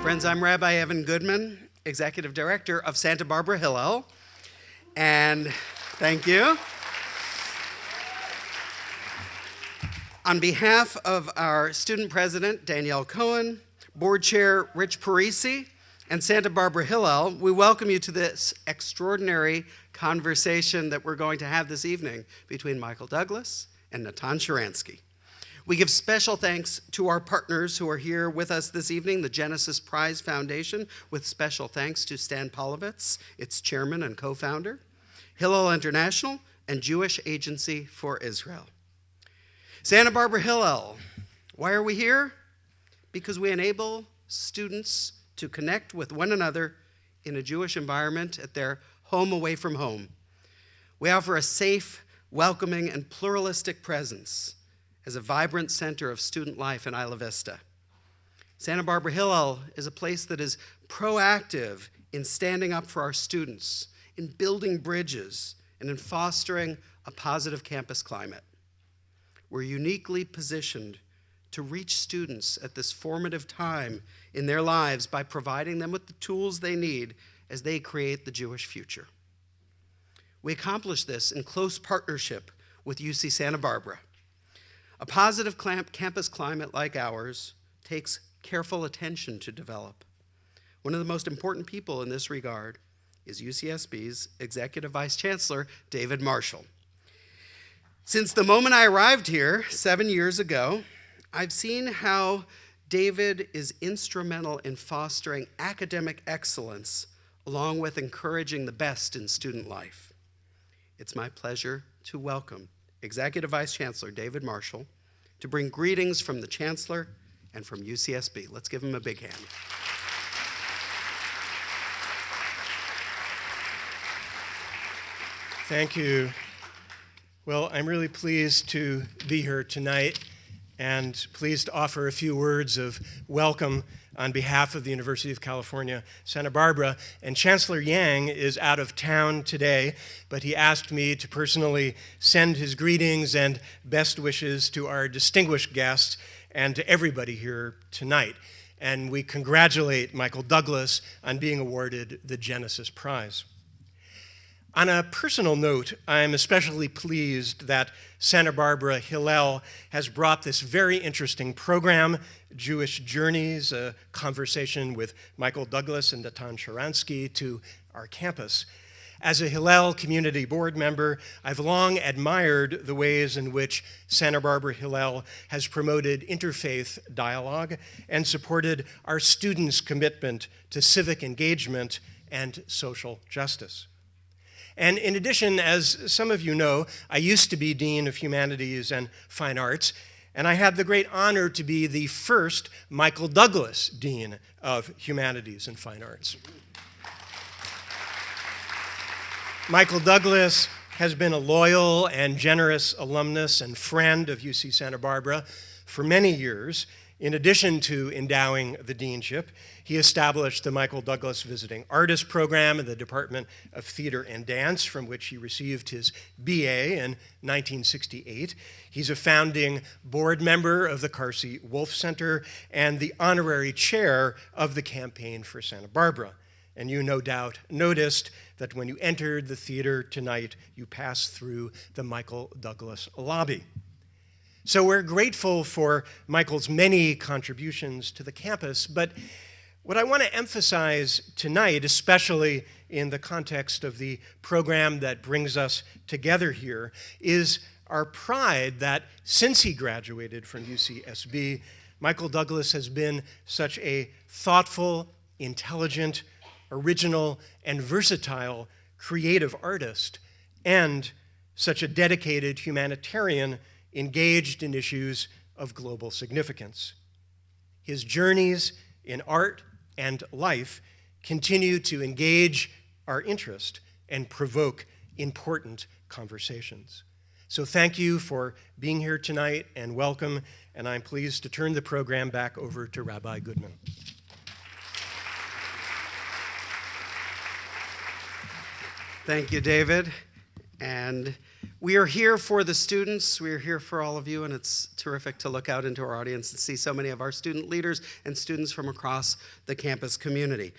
Friends, I'm Rabbi Evan Goodman, Executive Director of Santa Barbara Hillel, and thank you. On behalf of our student president, Danielle Cohen, board chair, Rich Parisi, and Santa Barbara Hillel, we welcome you to this extraordinary conversation that we're going to have this evening between Michael Douglas and Natan Sharansky. We give special thanks to our partners who are here with us this evening, the Genesis Prize Foundation, with special thanks to Stan Polovitz, its chairman and co-founder, Hillel International, and Jewish Agency for Israel. Santa Barbara Hillel, why are we here? Because we enable students to connect with one another in a Jewish environment at their home away from home. We offer a safe, welcoming, and pluralistic presence as a vibrant center of student life in Isla Vista. Santa Barbara Hillel is a place that is proactive in standing up for our students, in building bridges, and in fostering a positive campus climate. We're uniquely positioned to reach students at this formative time in their lives by providing them with the tools they need as they create the Jewish future. We accomplish this in close partnership with UC Santa Barbara. A positive campus climate like ours takes careful attention to develop. One of the most important people in this regard is UCSB's Executive Vice Chancellor, David Marshall. Since the moment I arrived here 7 years ago, I've seen how David is instrumental in fostering academic excellence along with encouraging the best in student life. It's my pleasure to welcome Executive Vice Chancellor David Marshall to bring greetings from the Chancellor and from UCSB. Let's give him a big hand. Thank you. Well, I'm really pleased to be here tonight and pleased to offer a few words of welcome on behalf of the University of California, Santa Barbara. And Chancellor Yang is out of town today, but he asked me to personally send his greetings and best wishes to our distinguished guests and to everybody here tonight. And we congratulate Michael Douglas on being awarded the Genesis Prize. On a personal note, I'm especially pleased that Santa Barbara Hillel has brought this very interesting program, Jewish Journeys, a conversation with Michael Douglas and Natan Sharansky, to our campus. As a Hillel community board member, I've long admired the ways in which Santa Barbara Hillel has promoted interfaith dialogue and supported our students' commitment to civic engagement and social justice. And in addition, as some of you know, I used to be Dean of Humanities and Fine Arts, and I had the great honor to be the first Michael Douglas Dean of Humanities and Fine Arts. Michael Douglas has been a loyal and generous alumnus and friend of UC Santa Barbara for many years. In addition to endowing the deanship, he established the Michael Douglas Visiting Artist Program in the Department of Theater and Dance, from which he received his BA in 1968. He's a founding board member of the Carsey Wolf Center and the honorary chair of the Campaign for Santa Barbara. And you no doubt noticed that when you entered the theater tonight, you passed through the Michael Douglas lobby. So we're grateful for Michael's many contributions to the campus, but what I want to emphasize tonight, especially in the context of the program that brings us together here, is our pride that since he graduated from UCSB, Michael Douglas has been such a thoughtful, intelligent, original, and versatile creative artist, and such a dedicated humanitarian engaged in issues of global significance. His journeys in art and life continue to engage our interest and provoke important conversations. So thank you for being here tonight and welcome, and I'm pleased to turn the program back over to Rabbi Goodman. Thank you, David. And We are here for the students. We are here for all of you, and it's terrific to look out into our audience and see so many of our student leaders and students from across the campus community.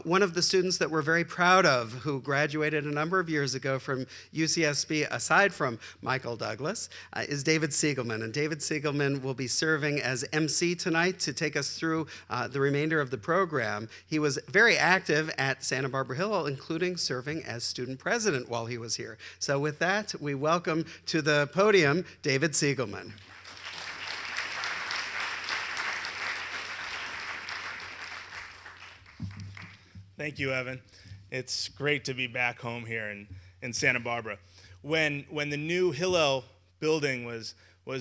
One of the students that we're very proud of, who graduated a number of years ago from UCSB, aside from Michael Douglas, is David Cygielman. And David Cygielman will be serving as MC tonight to take us through the remainder of the program. He was very active at Santa Barbara Hillel, including serving as student president while he was here. So with that, we welcome to the podium David Cygielman. Thank you, Evan. It's great to be back home here in Santa Barbara. When the new Hillel building was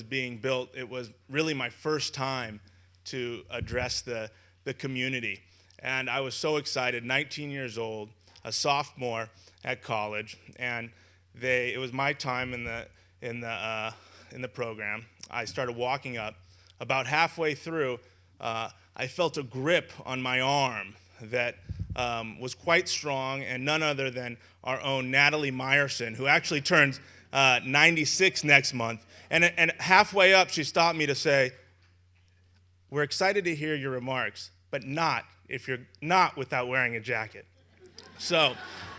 being built, it was really my first time to address the community. And I was so excited, 19 years old, a sophomore at college, and it was my time in the program. I started walking up. About halfway through, I felt a grip on my arm that was quite strong, and none other than our own Natalie Meyerson, who actually turns 96 next month. And halfway up, she stopped me to say, "We're excited to hear your remarks, but not if you're not without wearing a jacket." So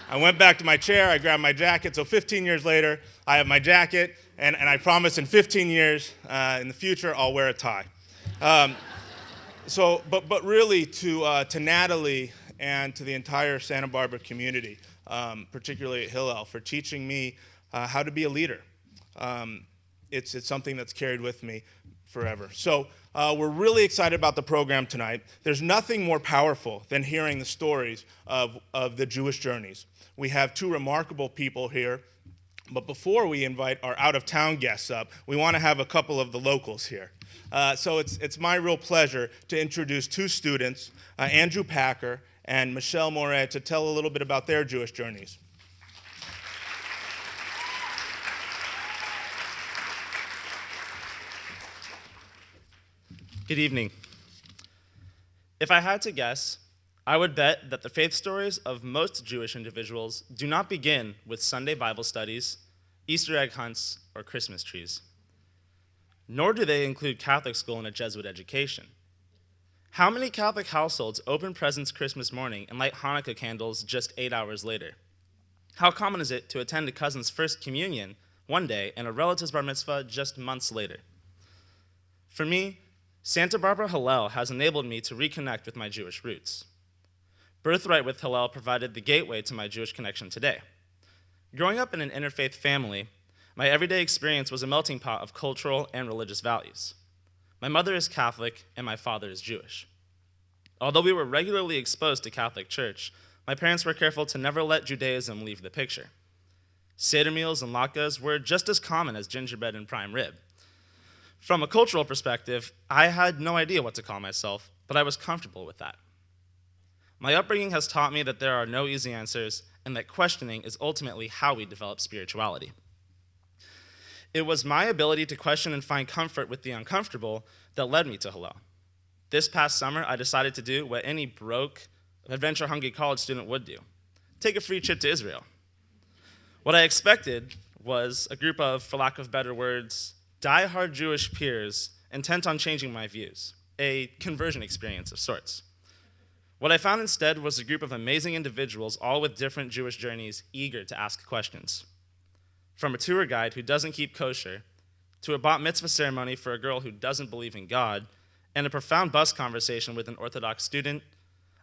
I went back to my chair, I grabbed my jacket. So 15 years later, I have my jacket, and I promise in 15 years in the future, I'll wear a tie. But really to Natalie and to the entire Santa Barbara community, particularly at Hillel, for teaching me how to be a leader. It's something that's carried with me forever. So we're really excited about the program tonight. There's nothing more powerful than hearing the stories of the Jewish journeys. We have two remarkable people here, but before we invite our out-of-town guests up, we want to have a couple of the locals here. So it's my real pleasure to introduce two students, Andrew Packer and Michelle Moreh, to tell a little bit about their Jewish journeys. Good evening. If I had to guess, I would bet that the faith stories of most Jewish individuals do not begin with Sunday Bible studies, Easter egg hunts, or Christmas trees. Nor do they include Catholic school and a Jesuit education. How many Catholic households open presents Christmas morning and light Hanukkah candles just 8 hours later? How common is it to attend a cousin's first communion one day and a relative's bar mitzvah just months later? For me, Santa Barbara Hillel has enabled me to reconnect with my Jewish roots. Birthright with Hillel provided the gateway to my Jewish connection today. Growing up in an interfaith family, my everyday experience was a melting pot of cultural and religious values. My mother is Catholic and my father is Jewish. Although we were regularly exposed to Catholic Church, my parents were careful to never let Judaism leave the picture. Seder meals and latkes were just as common as gingerbread and prime rib. From a cultural perspective, I had no idea what to call myself, but I was comfortable with that. My upbringing has taught me that there are no easy answers and that questioning is ultimately how we develop spirituality. It was my ability to question and find comfort with the uncomfortable that led me to Hillel. This past summer, I decided to do what any broke, adventure-hungry college student would do: take a free trip to Israel. What I expected was a group of, for lack of better words, die-hard Jewish peers intent on changing my views, a conversion experience of sorts. What I found instead was a group of amazing individuals, all with different Jewish journeys, eager to ask questions. From a tour guide who doesn't keep kosher, to a bat mitzvah ceremony for a girl who doesn't believe in God, and a profound bus conversation with an Orthodox student,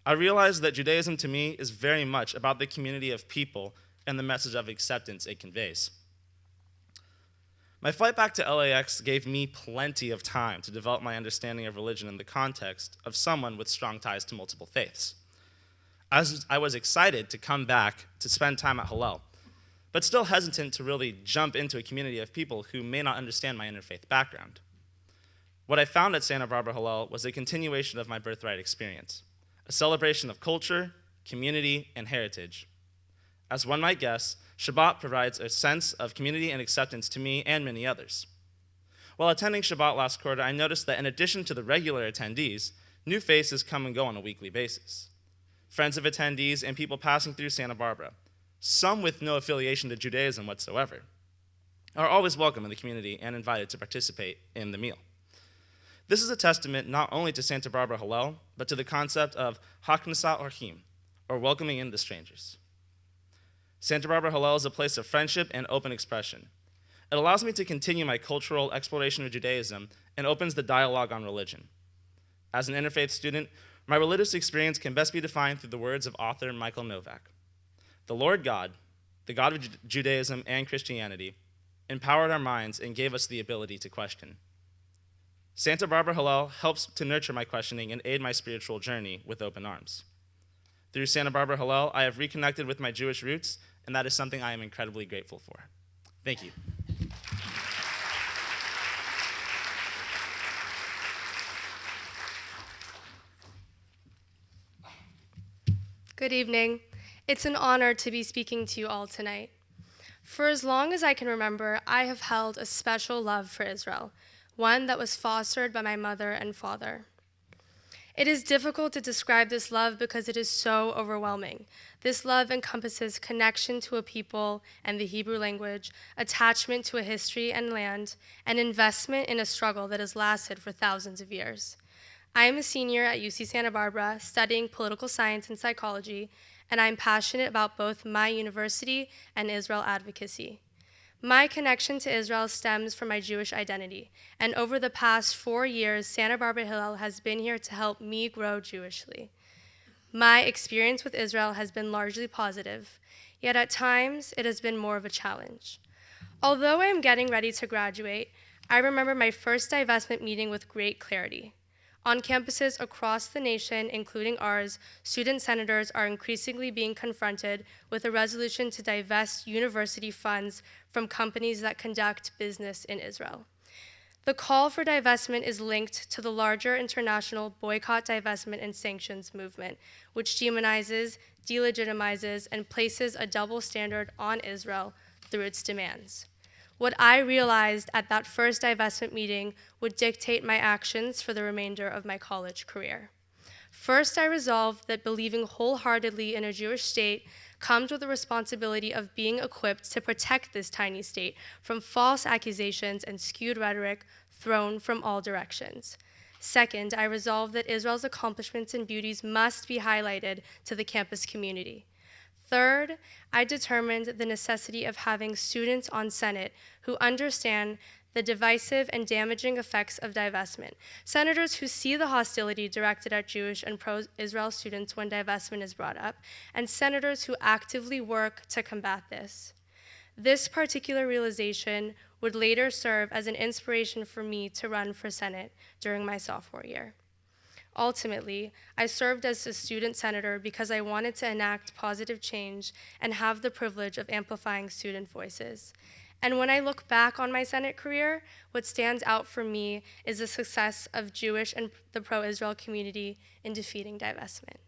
I realized that Judaism to me is very much about the community of people and the message of acceptance it conveys. My flight back to LAX gave me plenty of time to develop my understanding of religion in the context of someone with strong ties to multiple faiths. I was excited to come back to spend time at Hillel, but still hesitant to really jump into a community of people who may not understand my interfaith background. What I found at Santa Barbara Hillel was a continuation of my birthright experience, a celebration of culture, community, and heritage. As one might guess, Shabbat provides a sense of community and acceptance to me and many others. While attending Shabbat last quarter, I noticed that in addition to the regular attendees, new faces come and go on a weekly basis. Friends of attendees and people passing through Santa Barbara, some with no affiliation to Judaism whatsoever. are always welcome in the community and invited to participate in the meal. This is a testament not only to Santa Barbara Hillel, but to the concept of haknasat orchim, or welcoming in the strangers. Santa Barbara Hillel is a place of friendship and open expression. It allows me to continue my cultural exploration of Judaism and opens the dialogue on religion. As an interfaith student, my religious experience can best be defined through the words of author Michael Novak. The Lord God, the God of Judaism and Christianity, empowered our minds and gave us the ability to question. Santa Barbara Hillel helps to nurture my questioning and aid my spiritual journey with open arms. Through Santa Barbara Hillel, I have reconnected with my Jewish roots, and that is something I am incredibly grateful for. Thank you. Good evening. It's an honor to be speaking to you all tonight. For as long as I can remember, I have held a special love for Israel, one that was fostered by my mother and father. It is difficult to describe this love because it is so overwhelming. This love encompasses connection to a people and the Hebrew language, attachment to a history and land, and investment in a struggle that has lasted for thousands of years. I am a senior at UC Santa Barbara studying political science and psychology, and I'm passionate about both my university and Israel advocacy. My connection to Israel stems from my Jewish identity, and over the past 4 years, Santa Barbara Hillel has been here to help me grow Jewishly. My experience with Israel has been largely positive, yet at times it has been more of a challenge. Although I am getting ready to graduate, I remember my first divestment meeting with great clarity. On campuses across the nation, including ours, student senators are increasingly being confronted with a resolution to divest university funds from companies that conduct business in Israel. The call for divestment is linked to the larger international boycott, divestment, and sanctions movement, which demonizes, delegitimizes, and places a double standard on Israel through its demands. What I realized at that first divestment meeting would dictate my actions for the remainder of my college career. First, I resolved that believing wholeheartedly in a Jewish state comes with the responsibility of being equipped to protect this tiny state from false accusations and skewed rhetoric thrown from all directions. Second, I resolved that Israel's accomplishments and beauties must be highlighted to the campus community. Third, I determined the necessity of having students on Senate who understand the divisive and damaging effects of divestment. Senators who see the hostility directed at Jewish and pro-Israel students when divestment is brought up, and senators who actively work to combat this. This particular realization would later serve as an inspiration for me to run for Senate during my sophomore year. Ultimately, I served as a student senator because I wanted to enact positive change and have the privilege of amplifying student voices. And when I look back on my Senate career, what stands out for me is the success of Jewish and the pro-Israel community in defeating divestment.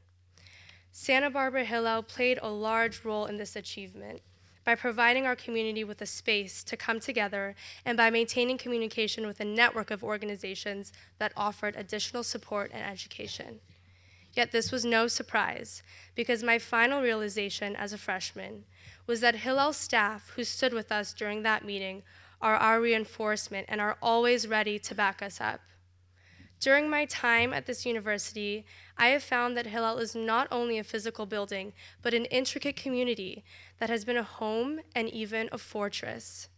Santa Barbara Hillel played a large role in this achievement by providing our community with a space to come together and by maintaining communication with a network of organizations that offered additional support and education. Yet this was no surprise, because my final realization as a freshman was that Hillel staff who stood with us during that meeting are our reinforcement and are always ready to back us up. During my time at this university, I have found that Hillel is not only a physical building, but an intricate community that has been a home and even a fortress.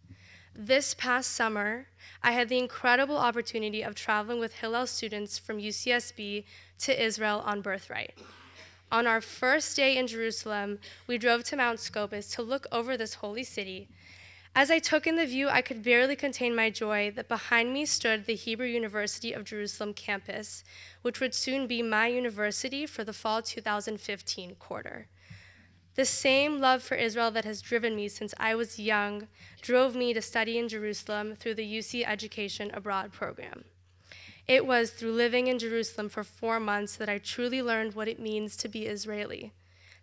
This past summer, I had the incredible opportunity of traveling with Hillel students from UCSB to Israel on Birthright. On our first day in Jerusalem, we drove to Mount Scopus to look over this holy city. As I took in the view, I could barely contain my joy that behind me stood the Hebrew University of Jerusalem campus, which would soon be my university for the fall 2015 quarter. The same love for Israel that has driven me since I was young drove me to study in Jerusalem through the UC Education Abroad program. It was through living in Jerusalem for 4 months that I truly learned what it means to be Israeli,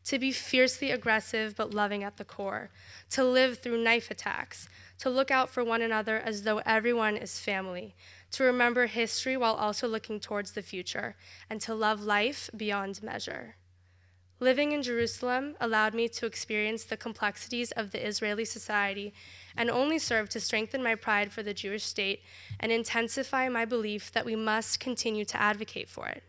to be fiercely aggressive but loving at the core, to live through knife attacks, to look out for one another as though everyone is family, to remember history while also looking towards the future, and to love life beyond measure. Living in Jerusalem allowed me to experience the complexities of the Israeli society and only served to strengthen my pride for the Jewish state and intensify my belief that we must continue to advocate for it.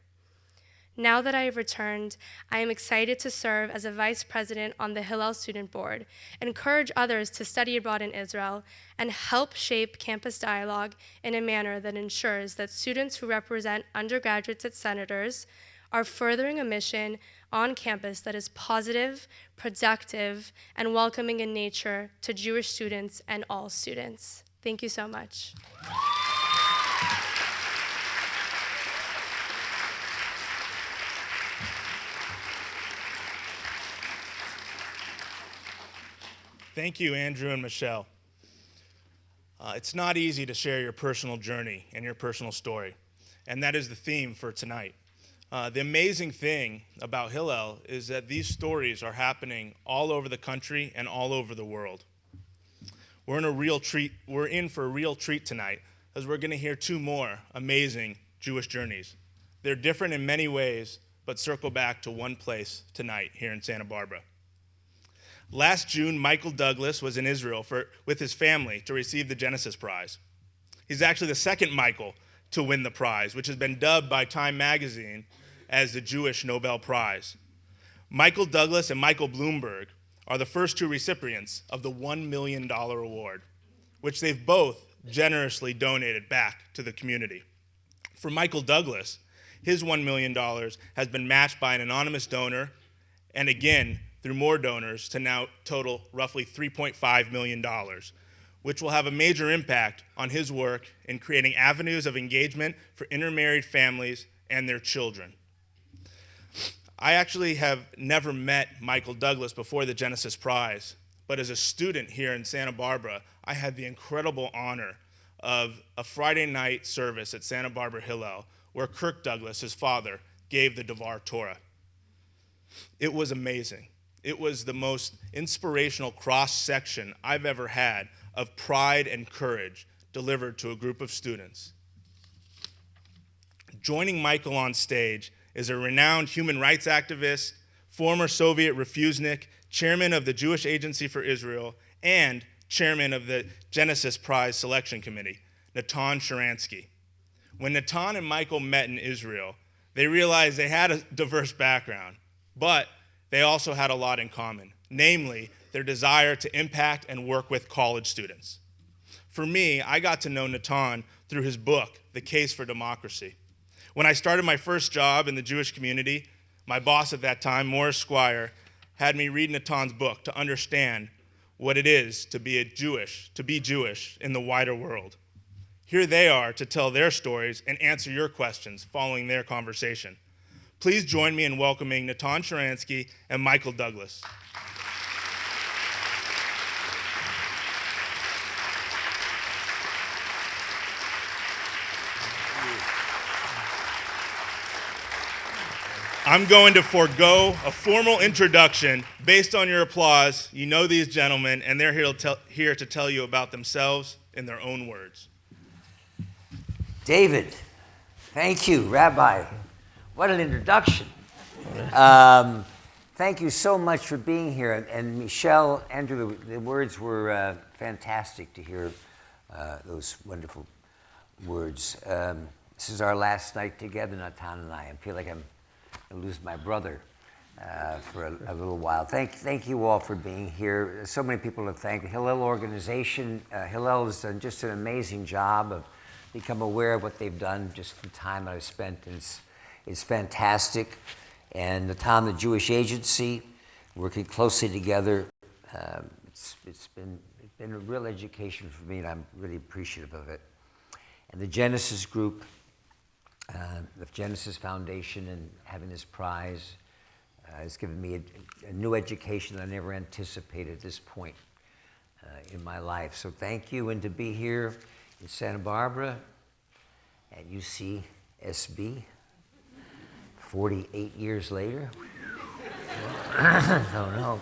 Now that I have returned, I am excited to serve as a vice president on the Hillel Student Board, encourage others to study abroad in Israel, and help shape campus dialogue in a manner that ensures that students who represent undergraduates and senators are furthering a mission on campus that is positive, productive, and welcoming in nature to Jewish students and all students. Thank you so much. Thank you, Andrew and Michelle. It's not easy to share your personal journey and your personal story, and that is the theme for tonight. The amazing thing about Hillel is that these stories are happening all over the country and all over the world. We're in for a real treat tonight, as we're going to hear two more amazing Jewish journeys. They're different in many ways, but circle back to one place tonight here in Santa Barbara. Last June, Michael Douglas was in Israel with his family to receive the Genesis Prize. He's actually the second Michael to win the prize, which has been dubbed by Time magazine as the Jewish Nobel Prize. Michael Douglas and Michael Bloomberg are the first two recipients of the $1 million award, which they've both generously donated back to the community. For Michael Douglas, his $1 million has been matched by an anonymous donor, and again, through more donors to now total roughly $3.5 million, which will have a major impact on his work in creating avenues of engagement for intermarried families and their children. I actually have never met Michael Douglas before the Genesis Prize, but as a student here in Santa Barbara, I had the incredible honor of a Friday night service at Santa Barbara Hillel, where Kirk Douglas, his father, gave the Devar Torah. It was amazing. It was the most inspirational cross-section I've ever had of pride and courage delivered to a group of students. Joining Michael on stage is a renowned human rights activist, former Soviet refusenik, chairman of the Jewish Agency for Israel, and chairman of the Genesis Prize Selection Committee, Natan Sharansky. When Natan and Michael met in Israel, they realized they had a diverse background, but they also had a lot in common, namely their desire to impact and work with college students. For me, I got to know Natan through his book, The Case for Democracy. When I started my first job in the Jewish community, my boss at that time, Moreh Squire, had me read Natan's book to understand what it is to be Jewish in the wider world. Here they are to tell their stories and answer your questions following their conversation. Please join me in welcoming Natan Sharansky and Michael Douglas. I'm going to forego a formal introduction. Based on your applause, you know these gentlemen, and they're here to tell you about themselves in their own words. David, thank you, Rabbi. What an introduction. Thank you so much for being here. And Michelle, Andrew, the words were fantastic to hear those wonderful words. This is our last night together, Natan and I. I feel like I'm going to lose my brother for a little while. Thank you all for being here. There's so many people to thank. The Hillel organization, Hillel has done just an amazing job of become aware of what they've done, just the time that I've spent. It's fantastic. And Natan, the Jewish Agency, working closely together. It's been a real education for me, and I'm really appreciative of it. And the Genesis Group, the Genesis Foundation, and having this prize has given me a new education that I never anticipated at this point in my life. So thank you, and to be here in Santa Barbara at UCSB, 48 years later. I don't know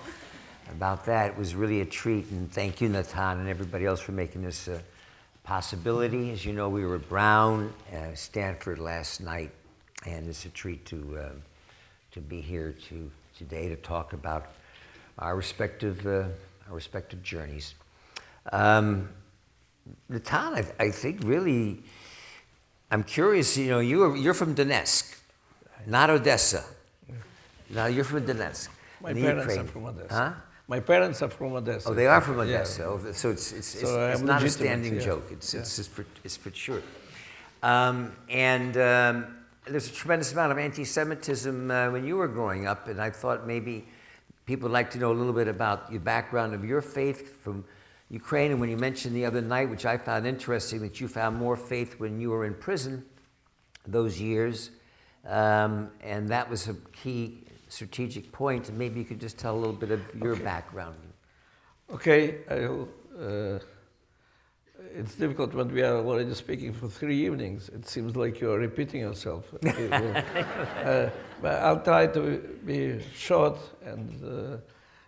about that. It was really a treat, and thank you, Natan, and everybody else for making this a possibility. As you know, we were at Brown, Stanford last night, and it's a treat to be here to today to talk about our respective journeys. Natan, I think really, I'm curious. You know, you're from Donetsk, not Odessa. No, you're from Donetsk. My in the parents Ukraine. are from Odessa. Huh? My parents are from Odessa. Oh, they are from Yeah. Odessa. Oh, so it's So I'm not a legitimate, standing yeah. joke. It's for sure. There's a tremendous amount of anti-Semitism when you were growing up, and I thought maybe people would like to know a little bit about the background of your faith from Ukraine. And when you mentioned the other night, which I found interesting, that you found more faith when you were in prison those years, and that was a key strategic point. And maybe you could just tell a little bit of your background. Okay, it's difficult when we are already speaking for 3 evenings. It seems like you are repeating yourself. But I'll try to be short and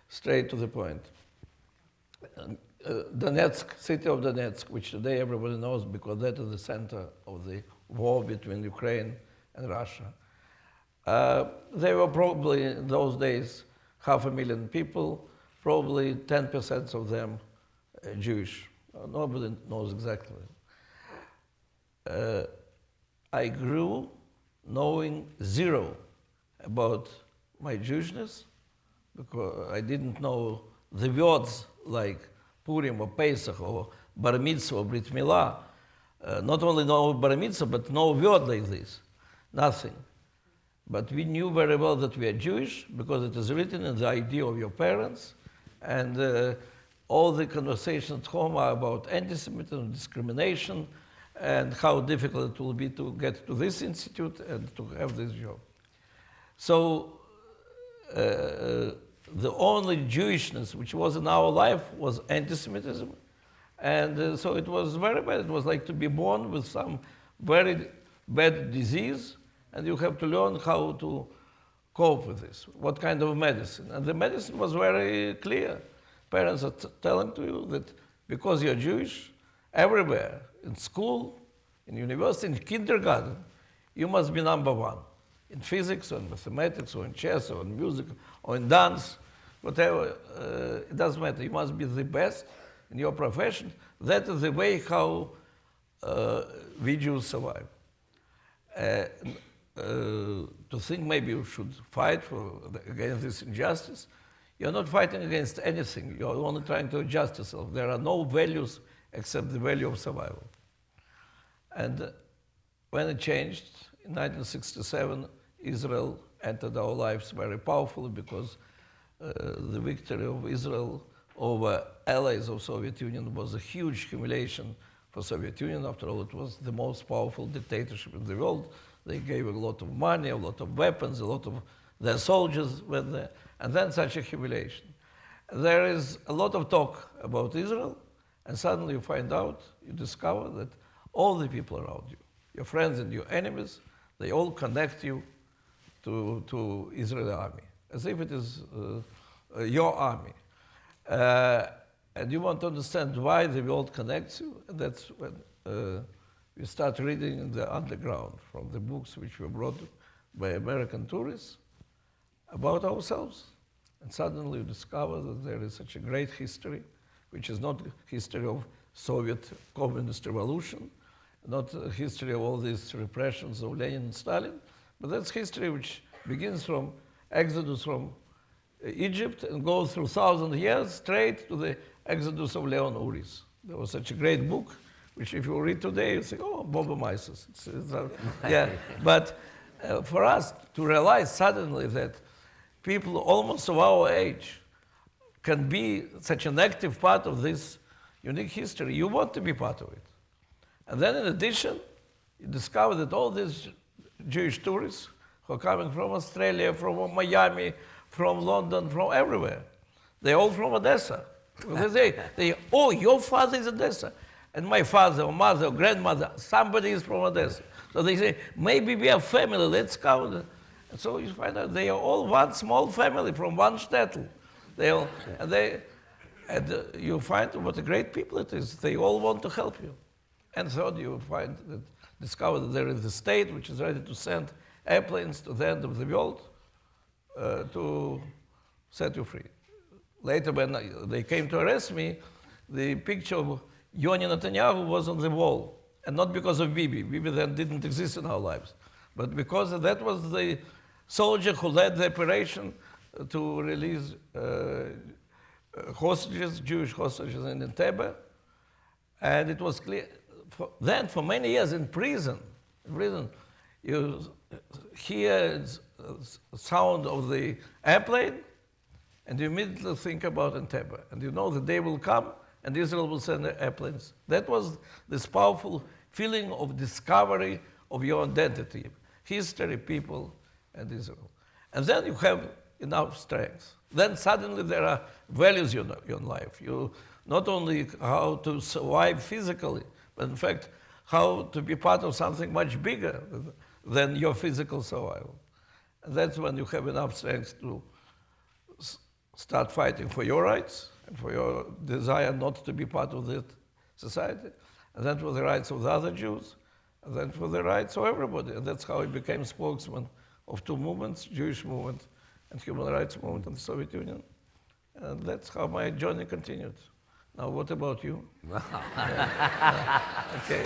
straight to the point. Donetsk, city of Donetsk, which today everybody knows because that is the center of the war between Ukraine and Russia. They were probably in those days 500,000 people, probably 10% of them Jewish. Nobody knows exactly. I grew knowing zero about my Jewishness because I didn't know the words like Purim or Pesach or Bar Mitzvah or Brit Milah. Not only know Bar Mitzvah, but no word like this. Nothing. But we knew very well that we are Jewish because it is written in the ID of your parents, and all the conversations at home are about anti-Semitism, discrimination, and how difficult it will be to get to this institute and to have this job. So the only Jewishness which was in our life was anti-Semitism, and so it was very bad. It was like to be born with some very bad disease, and you have to learn how to cope with this, what kind of medicine. And the medicine was very clear. Parents are telling to you that because you're Jewish, everywhere, in school, in university, in kindergarten, you must be number one. In physics, or in mathematics, or in chess, or in music, or in dance, whatever, it doesn't matter. You must be the best in your profession. That is the way how we Jews survive. To think maybe you should fight against this injustice, you're not fighting against anything. You're only trying to adjust yourself. There are no values except the value of survival. And when it changed, in 1967, Israel entered our lives very powerfully because the victory of Israel over allies of Soviet Union was a huge humiliation for Soviet Union. After all, it was the most powerful dictatorship in the world. They gave a lot of money, a lot of weapons, a lot of their soldiers went there, and then such a humiliation. There is a lot of talk about Israel, and suddenly you find out, you discover that all the people around you, your friends and your enemies, they all connect you to Israeli army, as if it is your army. And you want to understand why the world connects you, and that's when we start reading in the underground from the books which were brought by American tourists about ourselves. And suddenly you discover that there is such a great history, which is not history of Soviet communist revolution, not a history of all these repressions of Lenin and Stalin, but that's history which begins from Exodus from Egypt and goes through 1,000 years straight to the Exodus of Leon Uris. There was such a great book, which if you read today, you think, oh, Boba Mises. Yeah, but for us to realize suddenly that people almost of our age can be such an active part of this unique history, you want to be part of it. And then in addition, you discover that all these Jewish tourists who are coming from Australia, from Miami, from London, from everywhere, they're all from Odessa. Oh, your father is Odessa. And my father or mother or grandmother, somebody is from Odessa. So they say, maybe we are family, let's count. And so you find out they are all one small family from one shtetl. And you find what a great people it is. They all want to help you. And third, you discover that there is a state which is ready to send airplanes to the end of the world to set you free. Later, when they came to arrest me, the picture of Yoni Netanyahu was on the wall. And not because of Bibi. Bibi then didn't exist in our lives. But because that was the soldier who led the operation to release hostages, Jewish hostages in Entebbe. And it was clear, then for many years in prison, you hear the sound of the airplane, and you immediately think about Entebbe. And you know the day will come, and Israel will send airplanes. That was this powerful feeling of discovery of your identity, history, people, and Israel. And then you have enough strength. Then suddenly there are values in your life. You not only how to survive physically, but in fact, how to be part of something much bigger than your physical survival. And that's when you have enough strength to start fighting for your rights and for your desire not to be part of that society, and then for the rights of the other Jews, and then for the rights of everybody. And that's how he became spokesman of two movements, Jewish movement and human rights movement in the Soviet Union. And that's how my journey continued. Now, what about you? Okay.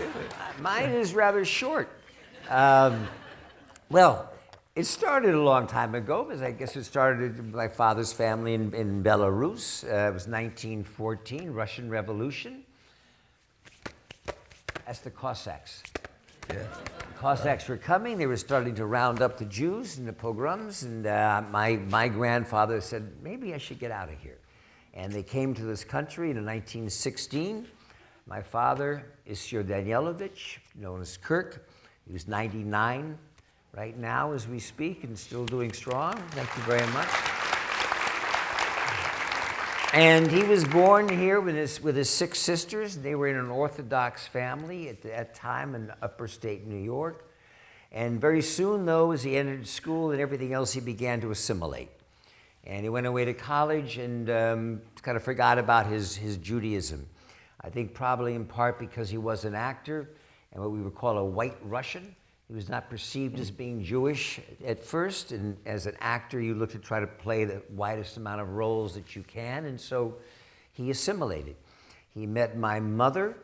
Mine is rather short. Well, it started a long time ago, because I guess it started with my father's family in Belarus. It was 1914, Russian Revolution. That's the Cossacks. Yeah. The Cossacks were coming. They were starting to round up the Jews in the pogroms. And my grandfather said, maybe I should get out of here. And they came to this country in 1916. My father is Sir Danielovich, known as Kirk. He was 99 right now as we speak and still doing strong. Thank you very much. And he was born here with his 6 sisters. They were in an Orthodox family at that time in upstate New York. And very soon, though, as he entered school and everything else, he began to assimilate. And he went away to college and kind of forgot about his Judaism. I think probably in part because he was an actor and what we would call a white Russian. He was not perceived as being Jewish at first, and as an actor, you look to try to play the widest amount of roles that you can, and so he assimilated. He met my mother,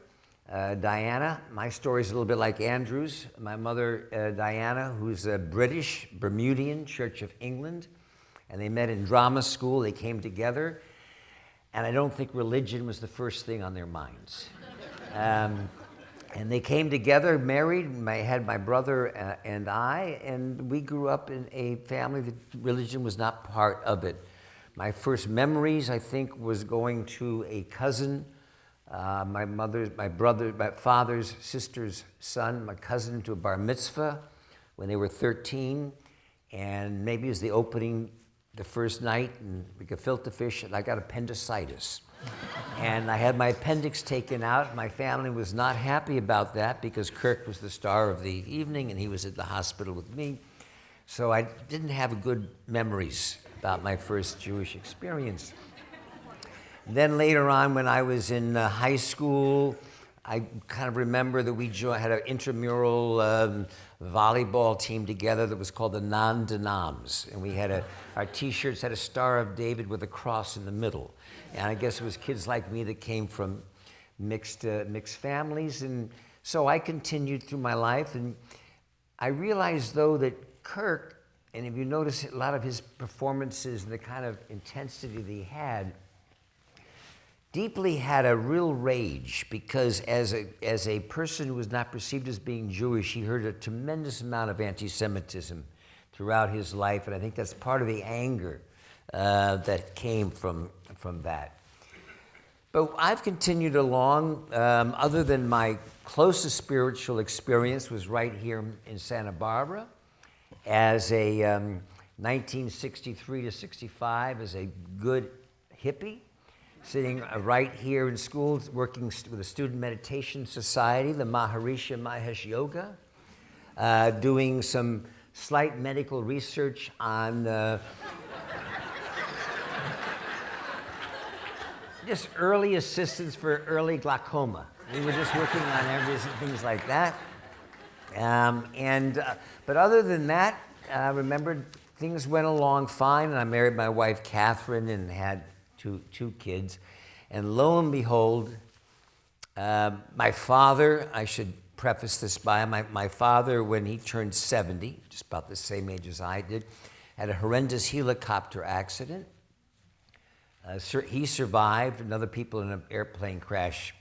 Diana. My story is a little bit like Andrew's. My mother, Diana, who's a British, Bermudian, Church of England, and they met in drama school. They came together, and I don't think religion was the first thing on their minds. And they came together, married. I had my brother and I, and we grew up in a family that religion was not part of it. My first memories, I think, was going to a cousin, my father's sister's son, my cousin, to a bar mitzvah when they were 13, and maybe it was the opening the first night, and we gefilte fish, and I got appendicitis. And I had my appendix taken out. My family was not happy about that because Kirk was the star of the evening and he was at the hospital with me. So I didn't have good memories about my first Jewish experience. Then later on, when I was in high school, I kind of remember that we had an intramural volleyball team together that was called the Non-Denoms. And we had our T-shirts had a Star of David with a cross in the middle. And I guess it was kids like me that came from mixed families. And so I continued through my life. And I realized, though, that Kirk, and if you notice a lot of his performances and the kind of intensity that he had, deeply had a real rage, because as a person who was not perceived as being Jewish, he heard a tremendous amount of anti-Semitism throughout his life, and I think that's part of the anger that came from that. But I've continued along, other than my closest spiritual experience was right here in Santa Barbara as a 1963 to 65 as a good hippie, sitting right here in school, working with the Student Meditation Society, the Maharishi Mahesh Yoga, doing some slight medical research on just early assistance for early glaucoma. We were just working on everything, things like that. But other than that, I remembered things went along fine, and I married my wife, Catherine, and had two kids. And lo and behold, my father, I should preface this by, my father, when he turned 70, just about the same age as I did, had a horrendous helicopter accident. He survived, and other people in an airplane crash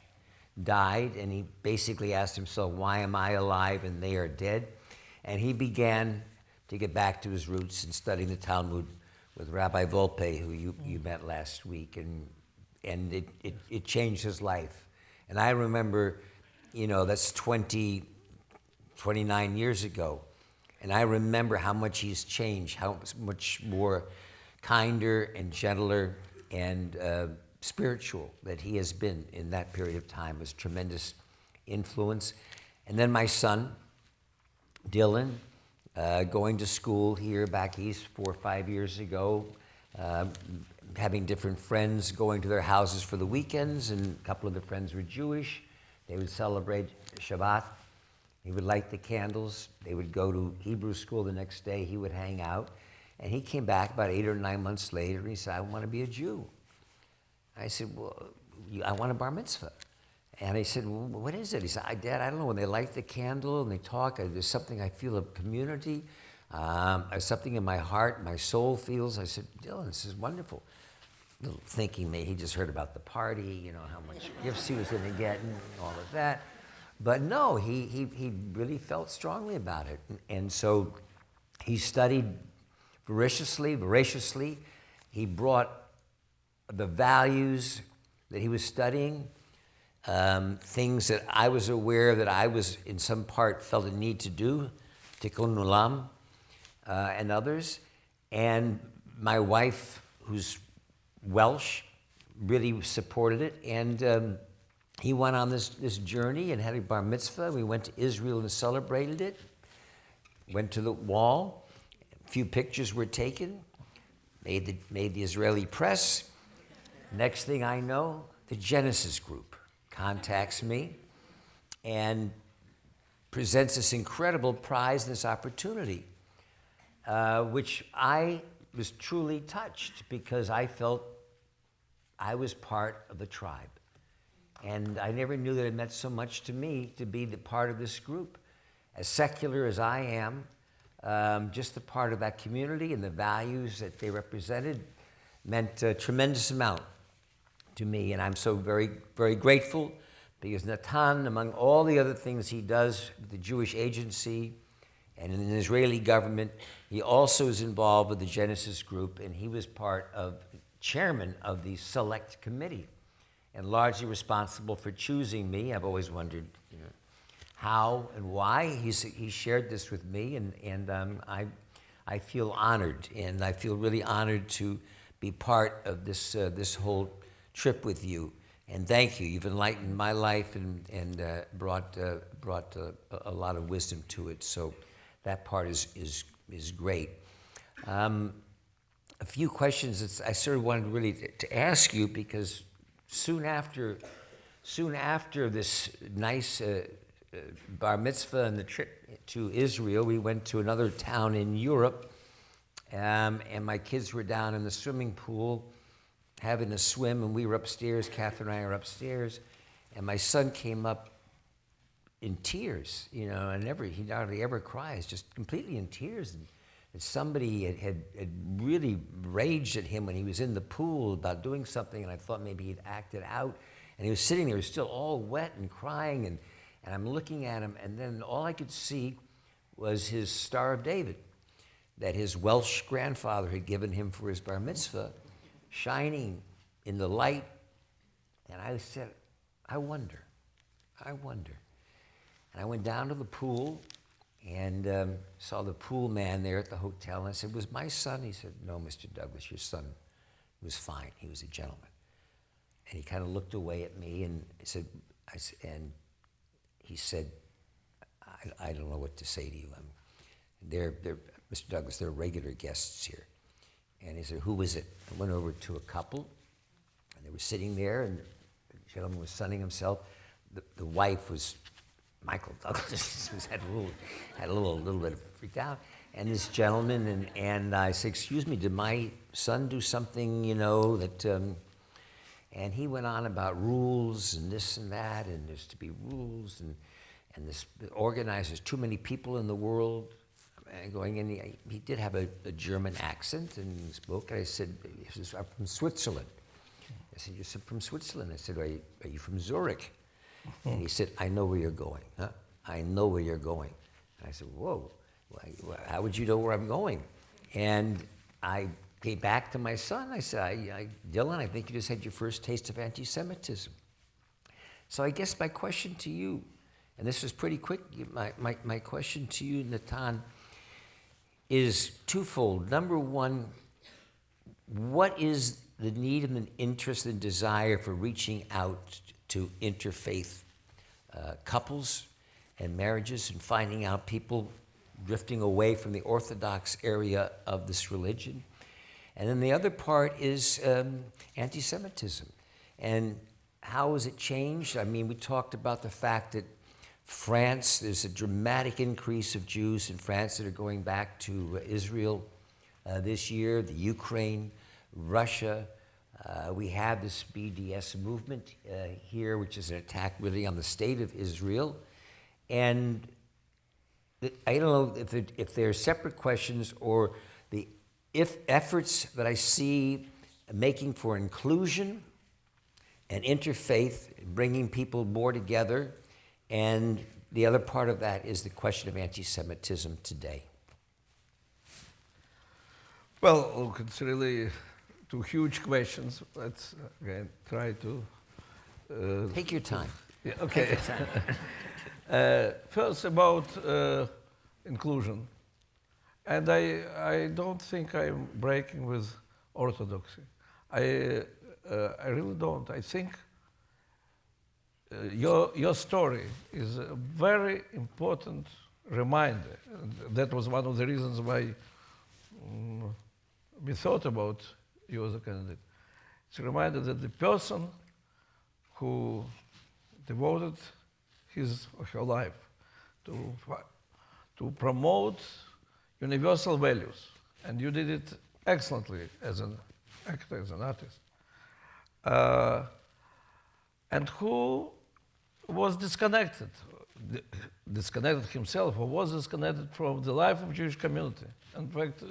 died, and he basically asked himself, why am I alive and they are dead? And he began to get back to his roots and studying the Talmud with Rabbi Volpe, who you met last week, and it changed his life. And I remember, that's 29 years ago, and I remember how much he's changed, how much more kinder and gentler and spiritual that he has been in that period of time. It was tremendous influence. And then my son, Dylan, going to school here back east 4 or 5 years ago, having different friends going to their houses for the weekends, and a couple of the friends were Jewish. They would celebrate Shabbat. He would light the candles. They would go to Hebrew school the next day. He would hang out. And he came back about 8 or 9 months later, and he said, I want to be a Jew. I said, well, I want a bar mitzvah. And I said, well, what is it? He said, Dad, I don't know. When they light the candle and they talk, there's something I feel of community. There's something in my heart, my soul feels. I said, Dylan, this is wonderful. Little thinking maybe he just heard about the party, how much gifts he was going to get and all of that. But no, he really felt strongly about it. And so he studied voraciously. He brought the values that he was studying, things that I was aware that I was in some part felt a need to do, Tikkun Olam, and others. And my wife, who's Welsh, really supported it. And he went on this journey and had a bar mitzvah. We went to Israel and celebrated it. Went to the wall. A few pictures were taken. Made the Israeli press. Next thing I know, the Genesis group contacts me and presents this incredible prize and this opportunity, which I was truly touched because I felt I was part of the tribe. And I never knew that it meant so much to me to be the part of this group. As secular as I am, just a part of that community and the values that they represented meant a tremendous amount to me. And I'm so very, very grateful because Natan, among all the other things he does with the Jewish Agency and in the Israeli government, he also is involved with the Genesis group, and he was chairman of the select committee and largely responsible for choosing me. I've always wondered how and why. He shared this with me, and I feel honored, and I feel really honored to be part of this whole trip with you. And thank you. You've enlightened my life and brought a lot of wisdom to it. So that part is great. A few questions that I sort of wanted really to ask you, because soon after this nice bar mitzvah and the trip to Israel, we went to another town in Europe, and my kids were down in the swimming pool having a swim, and we were upstairs. Catherine and I were upstairs, and my son came up in tears, and he hardly ever cries, just completely in tears. And somebody had really raged at him when he was in the pool about doing something, and I thought maybe he'd acted out. And he was sitting there, still all wet and crying, and I'm looking at him, and then all I could see was his Star of David that his Welsh grandfather had given him for his bar mitzvah, shining in the light. And I said, I wonder. And I went down to the pool and saw the pool man there at the hotel. And I said, was my son? He said, no, Mr. Douglas, your son was fine. He was a gentleman. And he kind of looked away at me and he said, I don't know what to say to you. They're Mr. Douglas, they're regular guests here. And he said, who is it? I went over to a couple, and they were sitting there, and the gentleman was sunning himself. The wife was Michael Douglas, had a little bit of freaked out. and this gentleman, and I said, excuse me, did my son do something, that, and he went on about rules and this and that, and there's to be rules, and this organizers, too many people in the world, and going in, he did have a German accent, and he spoke, and I said, I'm from Switzerland. I said, you're from Switzerland? I said, are you from Zurich? And he said, I know where you're going. Huh? I know where you're going. And I said, whoa, how would you know where I'm going? And I came back to my son. I said, Dylan, I think you just had your first taste of anti-Semitism. So I guess my question to you, and this is pretty quick, my question to you, Natan, is twofold. Number one, what is the need and the interest and desire for reaching out to interfaith couples and marriages and finding out people drifting away from the Orthodox area of this religion? And then the other part is anti-Semitism. And how has it changed? I mean, we talked about the fact that France, there's a dramatic increase of Jews in France that are going back to Israel this year, the Ukraine, Russia. We have this BDS movement here, which is an attack really on the state of Israel. And I don't know if they're separate questions or the efforts that I see making for inclusion and interfaith, bringing people more together. And the other part of that is the question of anti-Semitism today. Well, look, it's really two huge questions. Let's again try to... Take your time. Yeah, okay. First about inclusion. And I don't think I'm breaking with orthodoxy. I really don't. I think your story is a very important reminder. That was one of the reasons why we thought about you as a candidate. It's a reminder that the person who devoted his or her life to promote universal values, and you did it excellently as an actor, as an artist, and who was disconnected himself, or was disconnected from the life of Jewish community. In fact,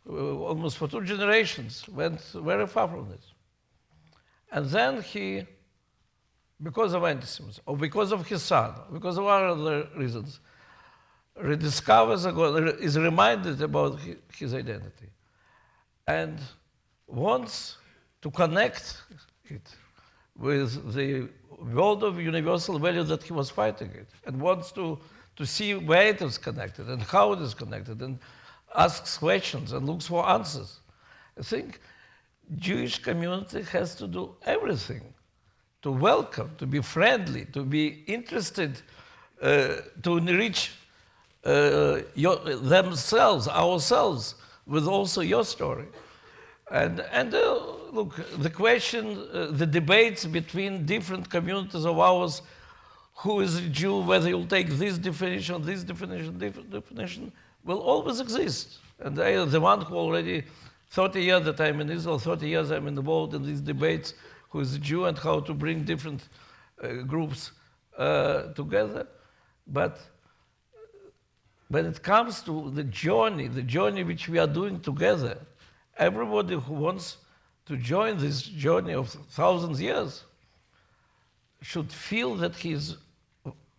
almost for 2 generations went very far from this. And then he, because of anti-Semitism, or because of his son, because of other reasons, rediscovers, is reminded about his identity, and wants to connect it with the world of universal value that he was fighting it, and wants to see where it is connected and how it is connected, and asks questions and looks for answers. I think Jewish community has to do everything to welcome, to be friendly, to be interested, to enrich themselves, ourselves, with also your story. And look, the question, the debates between different communities of ours, who is a Jew, whether you'll take this definition, different definition, will always exist. And I am the one who already 30 years that I'm in Israel, 30 years I'm involved in these debates, who is a Jew and how to bring different groups together. But when it comes to the journey which we are doing together, everybody who wants to join this journey of thousands of years should feel that he is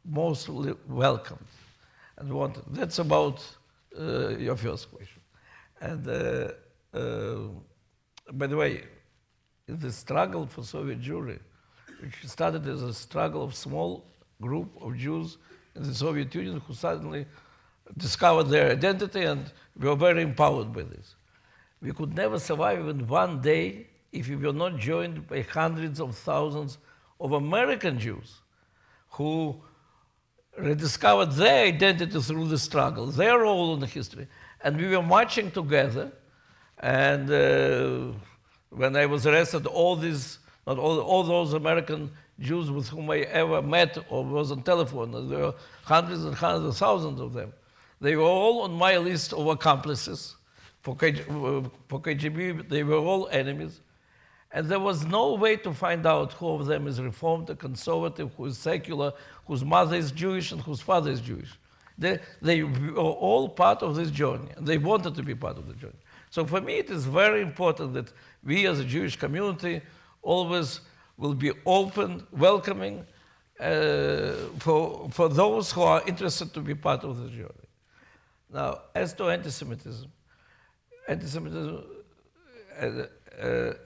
mostly welcomed and wanted. That's about your first question. And by the way, the struggle for Soviet Jewry, which started as a struggle of small group of Jews in the Soviet Union who suddenly discovered their identity and were very empowered by this. We could never survive even one day if we were not joined by hundreds of thousands of American Jews who rediscovered their identity through the struggle, their role in the history. And we were marching together. And when I was arrested, all those American Jews with whom I ever met or was on telephone, there were hundreds and hundreds of thousands of them. They were all on my list of accomplices. For KGB, they were all enemies. And there was no way to find out who of them is Reformed, a conservative, who is secular, whose mother is Jewish, and whose father is Jewish. They were all part of this journey, and they wanted to be part of the journey. So for me, it is very important that we as a Jewish community always will be open, welcoming for those who are interested to be part of the journey. Now, as to anti-Semitism and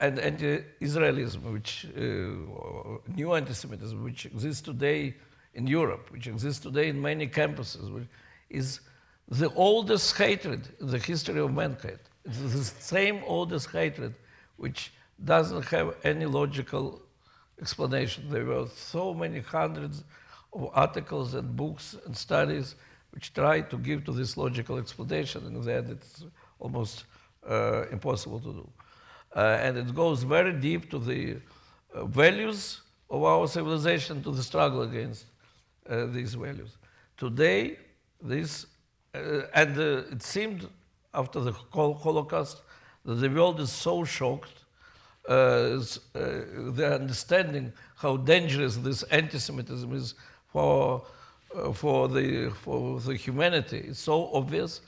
anti-Israelism, which new anti-Semitism, which exists today in Europe, which exists today in many campuses, which is the oldest hatred in the history of mankind. It's the same oldest hatred, which doesn't have any logical explanation. There were so many hundreds of articles and books and studies which try to give to this logical explanation, and then it's almost impossible to do. And it goes very deep to the values of our civilization, to the struggle against these values. Today, it seemed after the Holocaust that the world is so shocked, the understanding how dangerous this anti-Semitism is for the humanity is so obvious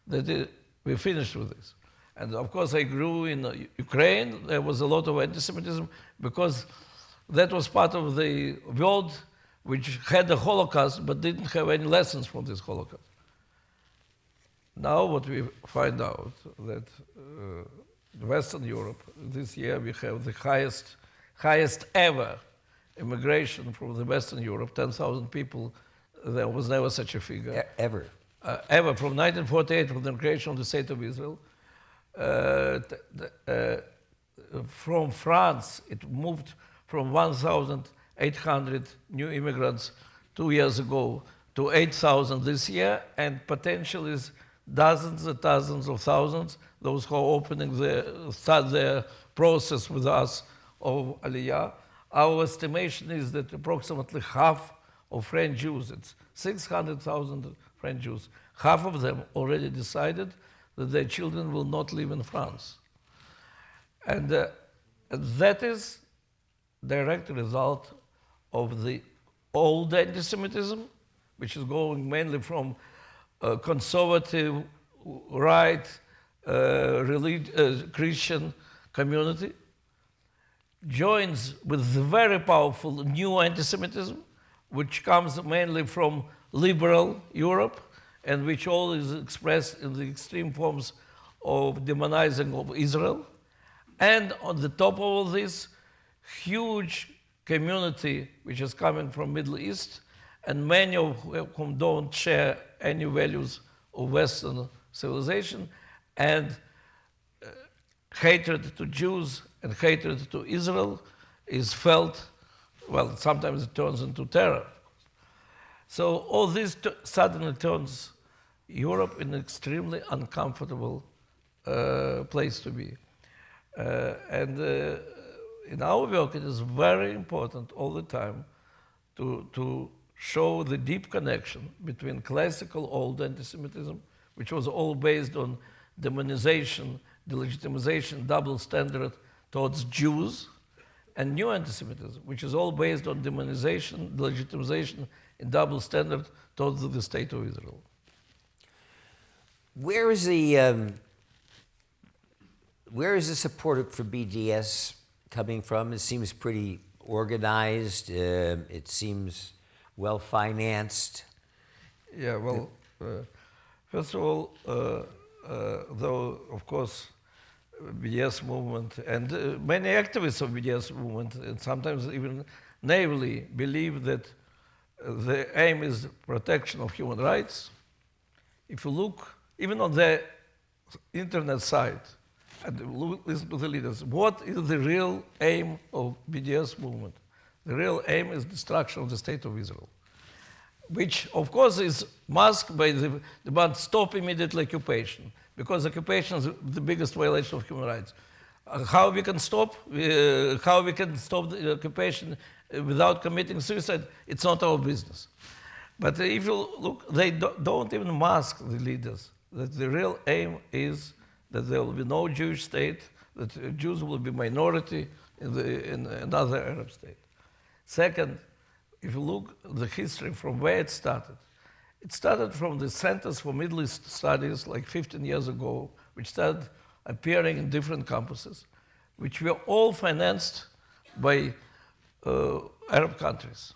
that we finished with this. And of course, I grew in Ukraine. There was a lot of anti-Semitism because that was part of the world which had the Holocaust but didn't have any lessons from this Holocaust. Now what we find out that Western Europe, this year we have the highest ever immigration from the Western Europe, 10,000 people. There was never such a figure. Ever? Ever, from 1948, from the creation of the State of Israel. From France, it moved from 1,800 new immigrants 2 years ago to 8,000 this year, and potentially dozens and dozens of thousands, those who are start their process with us of Aliyah. Our estimation is that approximately half of French Jews, it's 600,000 French Jews, half of them already decided that their children will not live in France. And that is direct result of the old anti-Semitism, which is going mainly from conservative, right, Christian community, joins with the very powerful new anti-Semitism, which comes mainly from liberal Europe, and which all is expressed in the extreme forms of demonizing of Israel. And on the top of all this, huge community which is coming from Middle East, and many of whom don't share any values of Western civilization, and hatred to Jews and hatred to Israel is felt, well, sometimes it turns into terror. So all this suddenly turns Europe in an extremely uncomfortable place to be. And in our work, it is very important all the time to show the deep connection between classical old anti-Semitism, which was all based on demonization, delegitimization, double standard towards Jews, and new anti-Semitism, which is all based on demonization, delegitimization, and double standard towards the State of Israel. Where is the support for BDS coming from? It seems pretty organized. It seems well financed. Yeah, well, first of all, though of course BDS movement and many activists of BDS movement, and sometimes even naively, believe that the aim is protection of human rights. If you look even on the internet site and listen to the leaders, what is the real aim of BDS movement? The real aim is destruction of the State of Israel, which of course is masked by the demand stop immediately occupation, because occupation is the biggest violation of human rights. How we can stop the occupation without committing suicide, it's not our business. But if you look, they don't even mask the leaders, that the real aim is that there will be no Jewish state, that Jews will be minority in another Arab state. Second, if you look at the history from where it started from the Centers for Middle East Studies like 15 years ago, which started appearing in different campuses, which were all financed by Arab countries.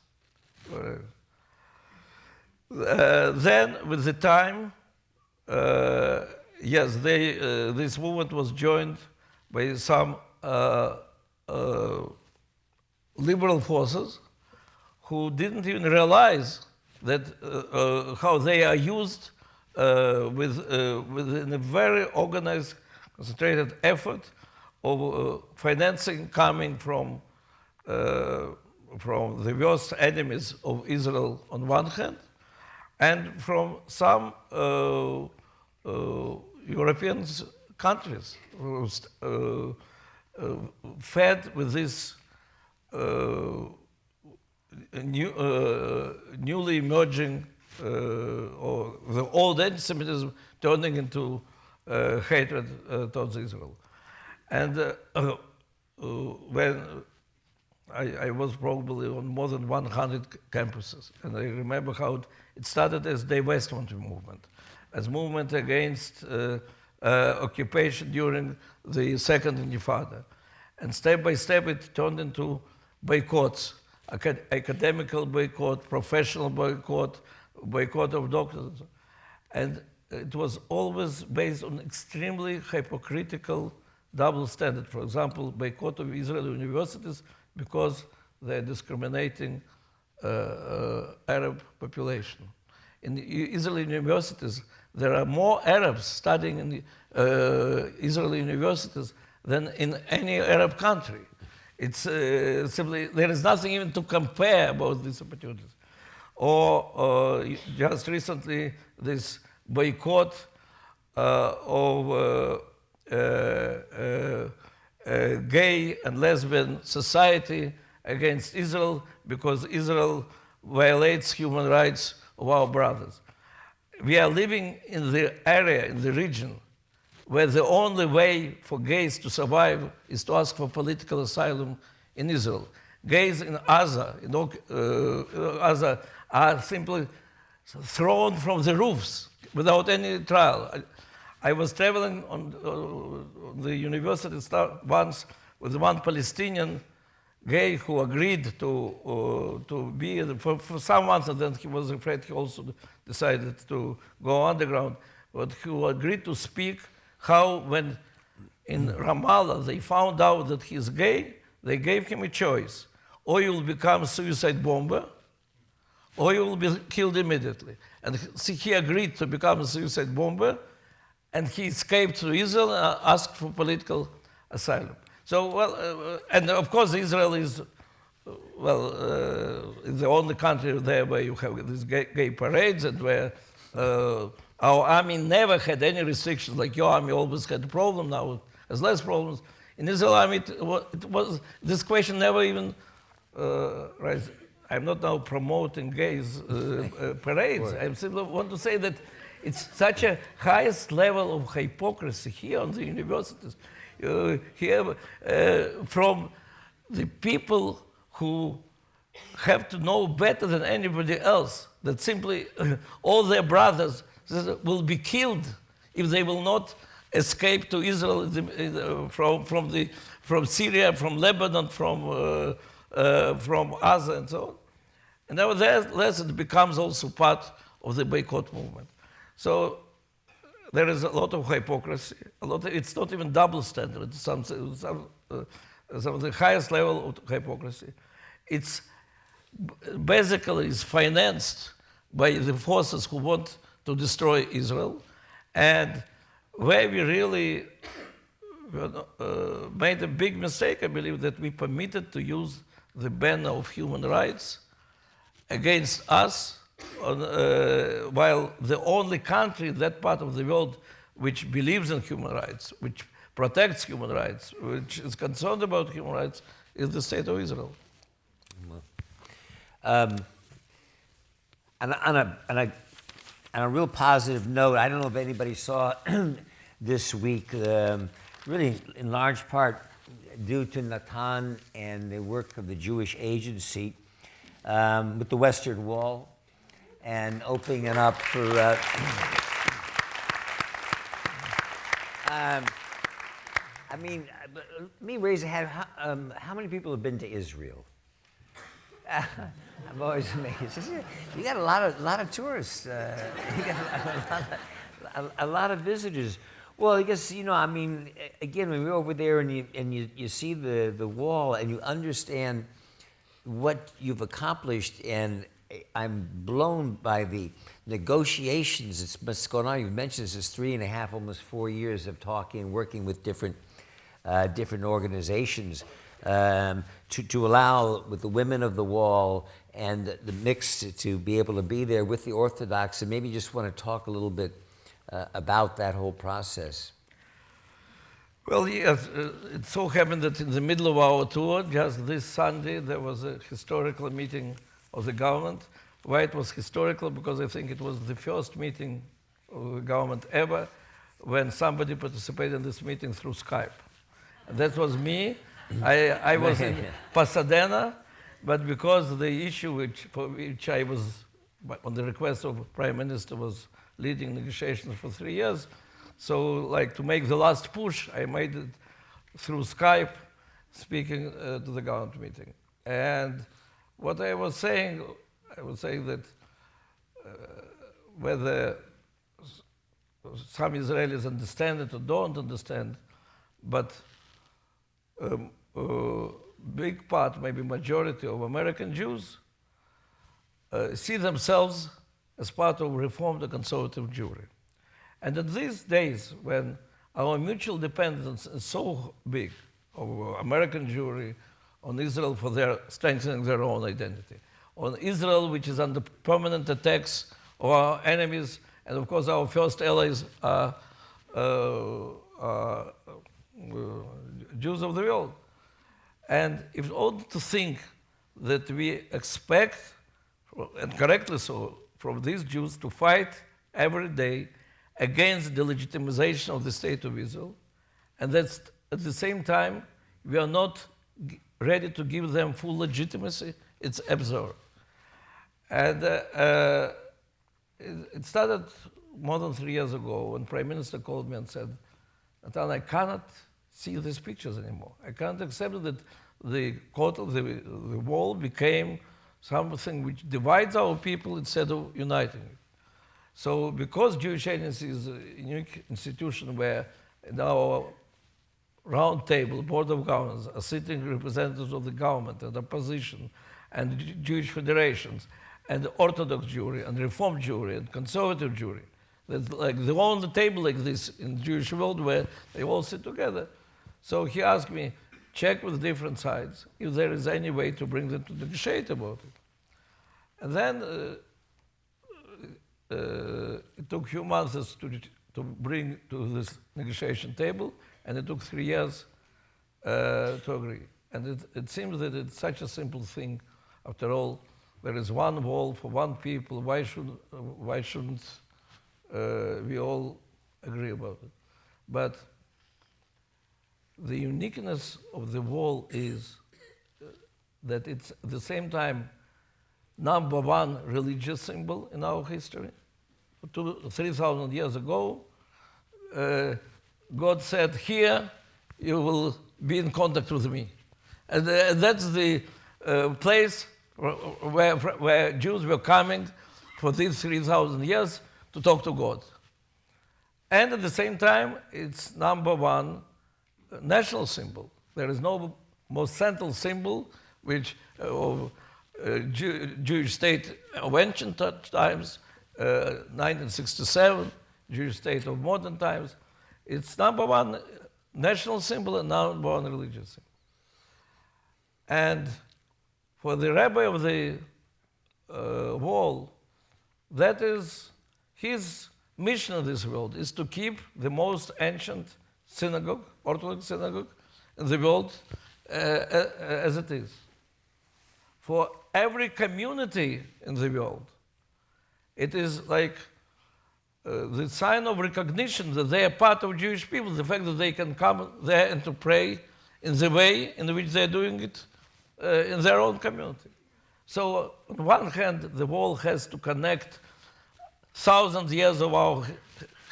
Then, with the time, yes, this movement was joined by some liberal forces who didn't even realize that how they are used within a very organized, concentrated effort of financing coming from the worst enemies of Israel on one hand, and from some European countries who fed with this newly emerging, or the old anti-Semitism turning into hatred towards Israel. And when I was probably on more than 100 campuses, and I remember how it started as the divestment movement, as movement against occupation during the Second Intifada. And step by step it turned into boycotts, academical boycott, professional boycott, boycott of doctors. And it was always based on extremely hypocritical double standard. For example, boycott of Israeli universities because they're discriminating Arab population. In Israeli universities, there are more Arabs studying in Israeli universities than in any Arab country. It's simply, there is nothing even to compare about these opportunities. Or just recently, this boycott of gay and lesbian society against Israel because Israel violates human rights of our brothers. We are living in the area, in the region, where the only way for gays to survive is to ask for political asylum in Israel. Gays in Gaza, Gaza are simply thrown from the roofs without any trial. I was traveling on the university once with one Palestinian gay who agreed to be for some months, and then he was afraid. He also decided to go underground, but who agreed to speak how when in Ramallah they found out that he's gay, they gave him a choice: or you will become a suicide bomber, or you will be killed immediately. And he agreed to become a suicide bomber, and he escaped to Israel and asked for political asylum. So, well, and of course Israel is, is the only country there where you have these gay parades, and where our army never had any restrictions, like your army always had a problem, now has less problems. In Israel army, it was this question never even raised. I'm not now promoting gays parades. I simply want to say that it's such a highest level of hypocrisy here on the universities. Here from the people who have to know better than anybody else that simply all their brothers will be killed if they will not escape to Israel from Syria, from Lebanon, from Gaza, and so on. And nevertheless, it becomes also part of the boycott movement. So there is a lot of hypocrisy. It's not even double standard. It's some of the highest level of hypocrisy. It's basically is financed by the forces who want to destroy Israel, and where we really made a big mistake, I believe, that we permitted to use the banner of human rights against us, while the only country in that part of the world which believes in human rights, which protects human rights, which is concerned about human rights, is the State of Israel. I On a real positive note, I don't know if anybody saw this week, really in large part due to Natan and the work of the Jewish Agency with the Western Wall and opening it up for. I mean, let me raise a hand. How many people have been to Israel? I'm always amazed. You got a lot of tourists. You got a lot of visitors. Well, I guess, I mean, again, when you're over there and you see the wall and you understand what you've accomplished, and I'm blown by the negotiations that's going on. You've mentioned this is 3.5, almost 4 years of talking and working with different organizations to allow with the women of the wall and the mix to be able to be there with the Orthodox, and maybe just want to talk a little bit about that whole process. Well, yes, it so happened that in the middle of our tour, just this Sunday, there was a historical meeting of the government. Why it was historical? Because I think it was the first meeting of the government ever when somebody participated in this meeting through Skype. And that was me. I was in Pasadena, but because the issue for which I was, on the request of Prime Minister, was leading negotiations for 3 years, so like to make the last push, I made it through Skype, speaking to the government meeting. And what I was saying that whether some Israelis understand it or don't understand, but big part, maybe majority of American Jews see themselves as part of Reformed and conservative Jewry. And in these days, when our mutual dependence is so big of American Jewry on Israel for their strengthening their own identity, on Israel, which is under permanent attacks of our enemies, and of course our first allies are Jews of the world. And if all to think that we expect, and correctly so, from these Jews to fight every day against the legitimization of the State of Israel, and that's at the same time we are not ready to give them full legitimacy, it's absurd. And it started more than 3 years ago when Prime Minister called me and said, Natan, I cannot see these pictures anymore. I can't accept that the wall became something which divides our people instead of uniting it. So because Jewish Agency is a unique institution where in our round table, Board of Governors, are sitting representatives of the government and opposition and Jewish federations and Orthodox Jewry and Reformed Jewry and conservative Jewry. That's like they're all on the table like this in the Jewish world where they all sit together. So he asked me, check with different sides if there is any way to bring them to negotiate about it. And then it took a few months to bring to this negotiation table, and it took 3 years to agree. And it seems that it's such a simple thing. After all, there is one wall for one people. Why shouldn't we all agree about it? But the uniqueness of the wall is that it's at the same time number one religious symbol in our history. 3,000 years ago, God said, here you will be in contact with me. And that's the place where Jews were coming for these 3,000 years to talk to God. And at the same time, it's number one national symbol. There is no more central symbol which of Jewish state of ancient times, 1967, Jewish state of modern times. It's number one national symbol and number one religious symbol. And for the Rabbi of the wall, that is his mission in this world, is to keep the most ancient synagogue, Orthodox synagogue in the world as it is. For every community in the world, It is like the sign of recognition that they are part of Jewish people, the fact that they can come there and to pray in the way in which they're doing it in their own community. So on one hand, the wall has to connect thousands of years of our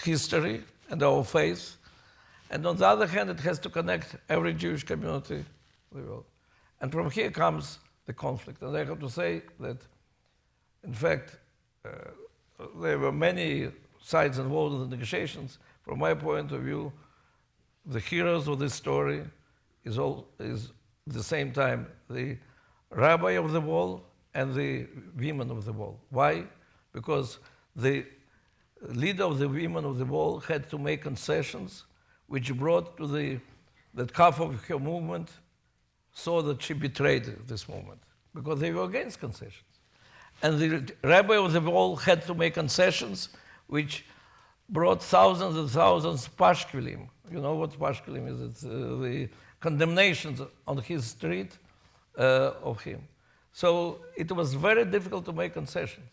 history and our faith, and on the other hand, it has to connect every Jewish community in the world. And from here comes the conflict. And I have to say that, in fact, there were many sides involved in the negotiations. From my point of view, the heroes of this story is at the same time the rabbi of the wall and the women of the wall. Why? Because the leader of the women of the wall had to make concessions, which brought to that half of her movement saw that she betrayed this movement, because they were against concessions. And the rabbi of the wall had to make concessions, which brought thousands and thousands pashkelim. You know what pashkelim is? It's the condemnations on his street of him. So it was very difficult to make concessions.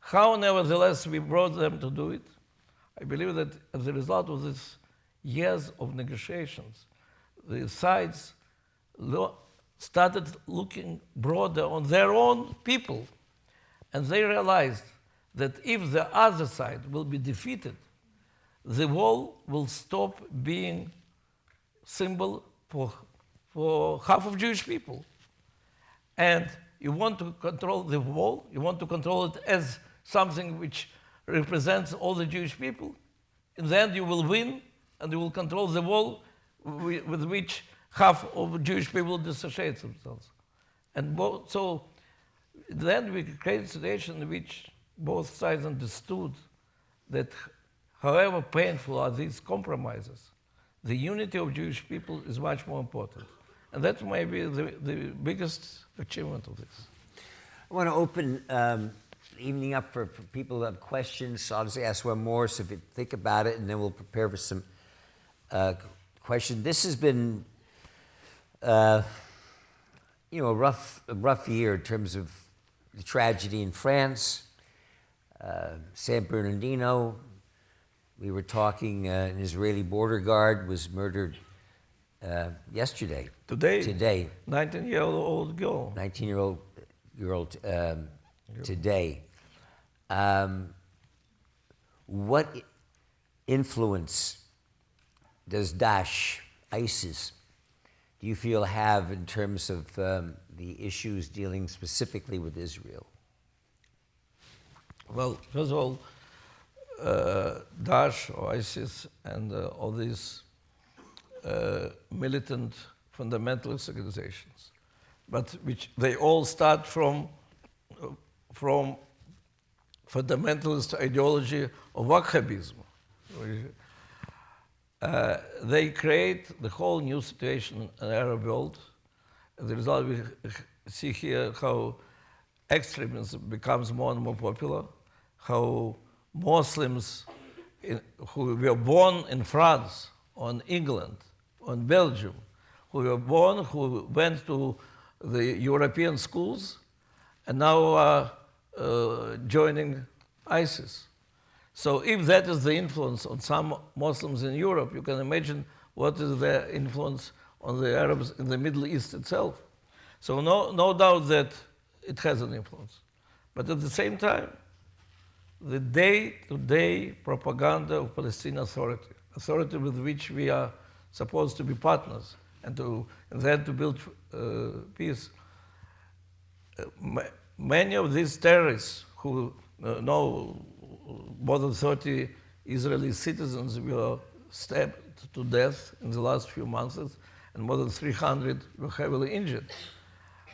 How, nevertheless, we brought them to do it? I believe that as a result of these years of negotiations, the sides started looking broader on their own people. And they realized that if the other side will be defeated, the wall will stop being symbol for half of Jewish people. And you want to control the wall, you want to control it as something which represents all the Jewish people. In the end, you will win, and you will control the wall with which half of Jewish people dissociate themselves. And so then we created a situation in which both sides understood that however painful are these compromises, the unity of Jewish people is much more important. And that may be the biggest achievement of this. I want to open the evening up for people who have questions. So I'll just ask one more, so if you think about it, and then we'll prepare for some questions. This has been a rough year in terms of the tragedy in France, San Bernardino. We were talking, an Israeli border guard was murdered yesterday. Today. 19-year-old girl. 19-year-old girl today. What influence does Daesh, ISIS, do you feel have in terms of the issues dealing specifically with Israel? Well, first of all, Daesh or ISIS and all these militant fundamentalist organizations, but which they all start from fundamentalist ideology of Wahhabism. They create the whole new situation in the Arab world. As a result, we see here how extremism becomes more and more popular, how Muslims who were born in France, or in England, or in Belgium, who went to the European schools, and now are joining ISIS. So if that is the influence on some Muslims in Europe, you can imagine what is their influence on the Arabs in the Middle East itself. So no doubt that it has an influence. But at the same time, the day-to-day propaganda of Palestinian authority with which we are supposed to be partners and then to build peace. Many of these terrorists who know more than 30 Israeli citizens were stabbed to death in the last few months, and more than 300 were heavily injured.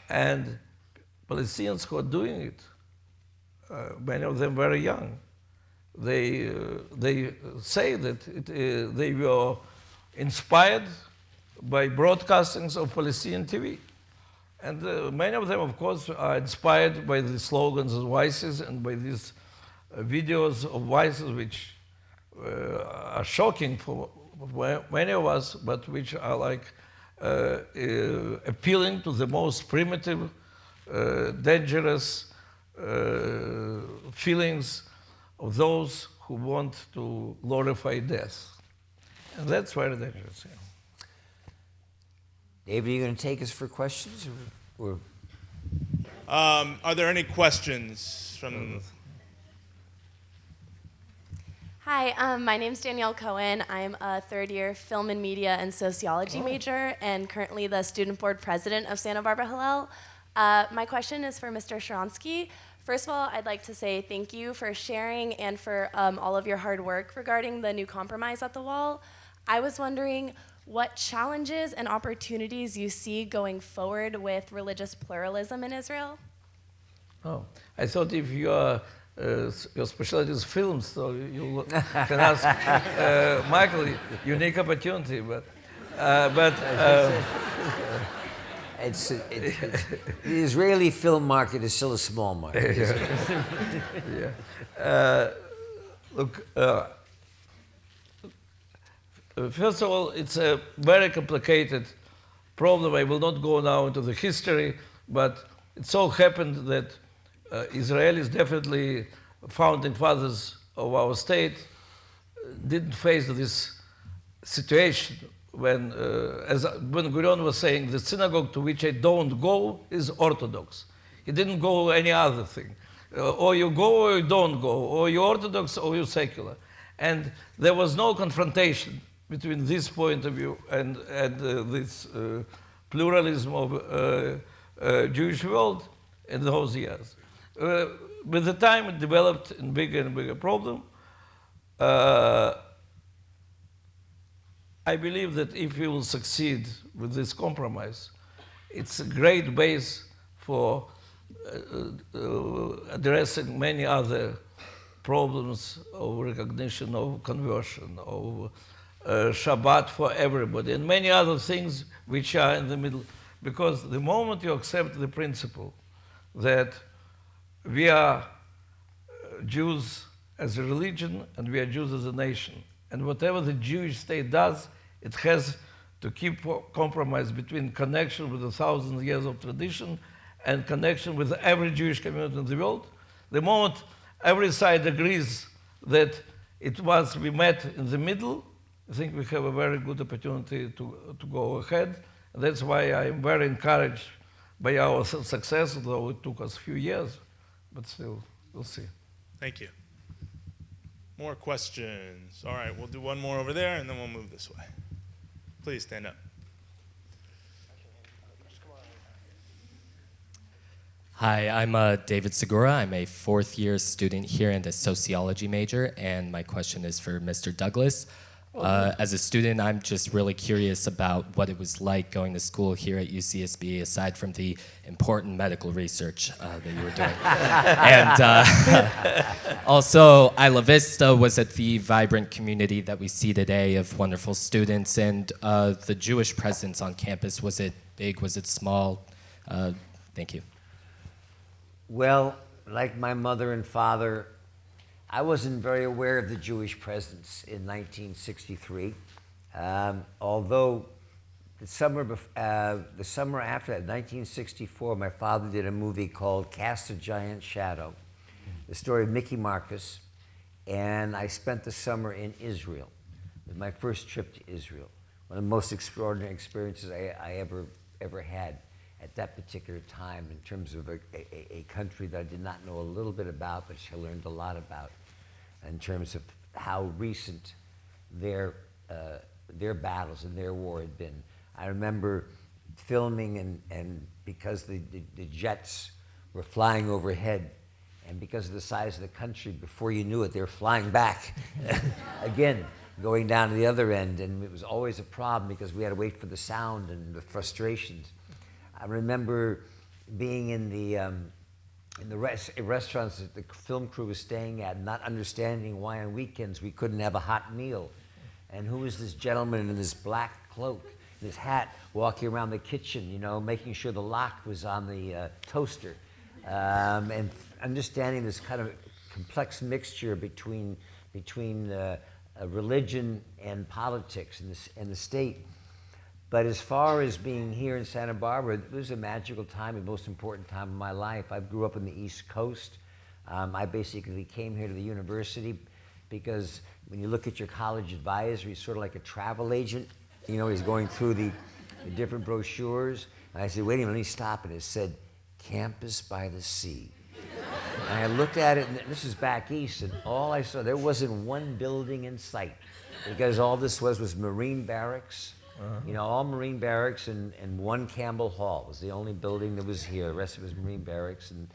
And Palestinians who are doing it, many of them very young, they say that they were inspired by broadcastings of Palestinian TV. And many of them, of course, are inspired by the slogans of ISIS and by these videos of ISIS, which are shocking for many of us, but which are like appealing to the most primitive, dangerous feelings of those who want to glorify death. And that's very dangerous. Yeah. David, are you going to take us for questions? Or Are there any questions from? Hi, my name's Danielle Cohen. I'm a third-year film and media and sociology major and currently the student board president of Santa Barbara Hillel. My question is for Mr. Sharansky. First of all, I'd like to say thank you for sharing and for all of your hard work regarding the new compromise at the wall. I was wondering what challenges and opportunities you see going forward with religious pluralism in Israel? Oh, I thought if you are, your specialty is films, so you can ask Michael, unique opportunity, but the Israeli film market is still a small market. Look, first of all, it's a very complicated problem. I will not go now into the history, but it so happened that Israelis, definitely founding fathers of our state, didn't face this situation when, as Ben-Gurion was saying, the synagogue to which I don't go is Orthodox. He didn't go any other thing. Or you go or you don't go, or you're Orthodox or you're secular. And there was no confrontation between this point of view and this pluralism of Jewish world in those years. With the time, it developed in bigger and bigger problem. I believe that if we will succeed with this compromise, it's a great base for addressing many other problems of recognition, of conversion, of Shabbat for everybody, and many other things which are in the middle. Because the moment you accept the principle that we are Jews as a religion and we are Jews as a nation, and whatever the Jewish state does, it has to keep compromise between connection with 1,000 years of tradition and connection with every Jewish community in the world. The moment every side agrees that it must be met in the middle, I think we have a very good opportunity to go ahead. And that's why I'm very encouraged by our success, though it took us a few years, but still, we'll see. Thank you. More questions. All right, we'll do one more over there, and then we'll move this way. Please stand up. Hi, I'm David Segura. I'm a fourth-year student here and a sociology major, and my question is for Mr. Douglas. As a student, I'm just really curious about what it was like going to school here at UCSB, aside from the important medical research that you were doing. And also, Isla Vista was at the vibrant community that we see today of wonderful students, and the Jewish presence on campus, was it big, was it small? Thank you. Well, like my mother and father, I wasn't very aware of the Jewish presence in 1963, although the summer after that, 1964, my father did a movie called Cast a Giant Shadow, the story of Mickey Marcus, and I spent the summer in Israel. It was my first trip to Israel, one of the most extraordinary experiences I ever had at that particular time, in terms of a country that I did not know a little bit about, but I learned a lot about, in terms of how recent their battles and their war had been. I remember filming, and because the jets were flying overhead, and because of the size of the country, before you knew it, they were flying back again, going down to the other end, and it was always a problem because we had to wait for the sound and the frustrations. I remember being in the restaurants that the film crew was staying at, not understanding why on weekends we couldn't have a hot meal. And who was this gentleman in this black cloak, this hat, walking around the kitchen, you know, making sure the lock was on the toaster, and understanding this kind of complex mixture between religion and politics and the state. But as far as being here in Santa Barbara, it was a magical time, the most important time of my life. I grew up on the East Coast. I basically came here to the university because when you look at your college advisor, he's sort of like a travel agent. You know, he's going through the different brochures. And I said, wait a minute, let me stop. And it said, Campus by the Sea. And I looked at it, and this is back east, and all I saw, there wasn't one building in sight because all this was Marine barracks. You know, all Marine barracks and one Campbell Hall was the only building that was here. The rest of it was Marine barracks. And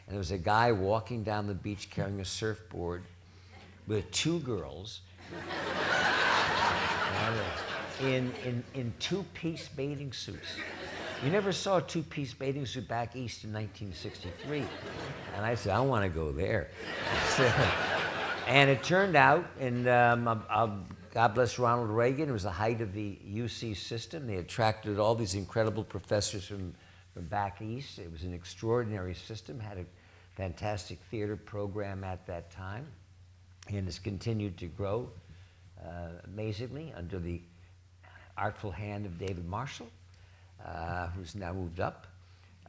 there was a guy walking down the beach carrying a surfboard with two girls in two-piece bathing suits. You never saw a two-piece bathing suit back east in 1963. And I said, I want to go there. And it turned out, and God bless Ronald Reagan, it was the height of the UC system. They attracted all these incredible professors from back east. It was an extraordinary system, had a fantastic theater program at that time, and has continued to grow amazingly under the artful hand of David Marshall, who's now moved up.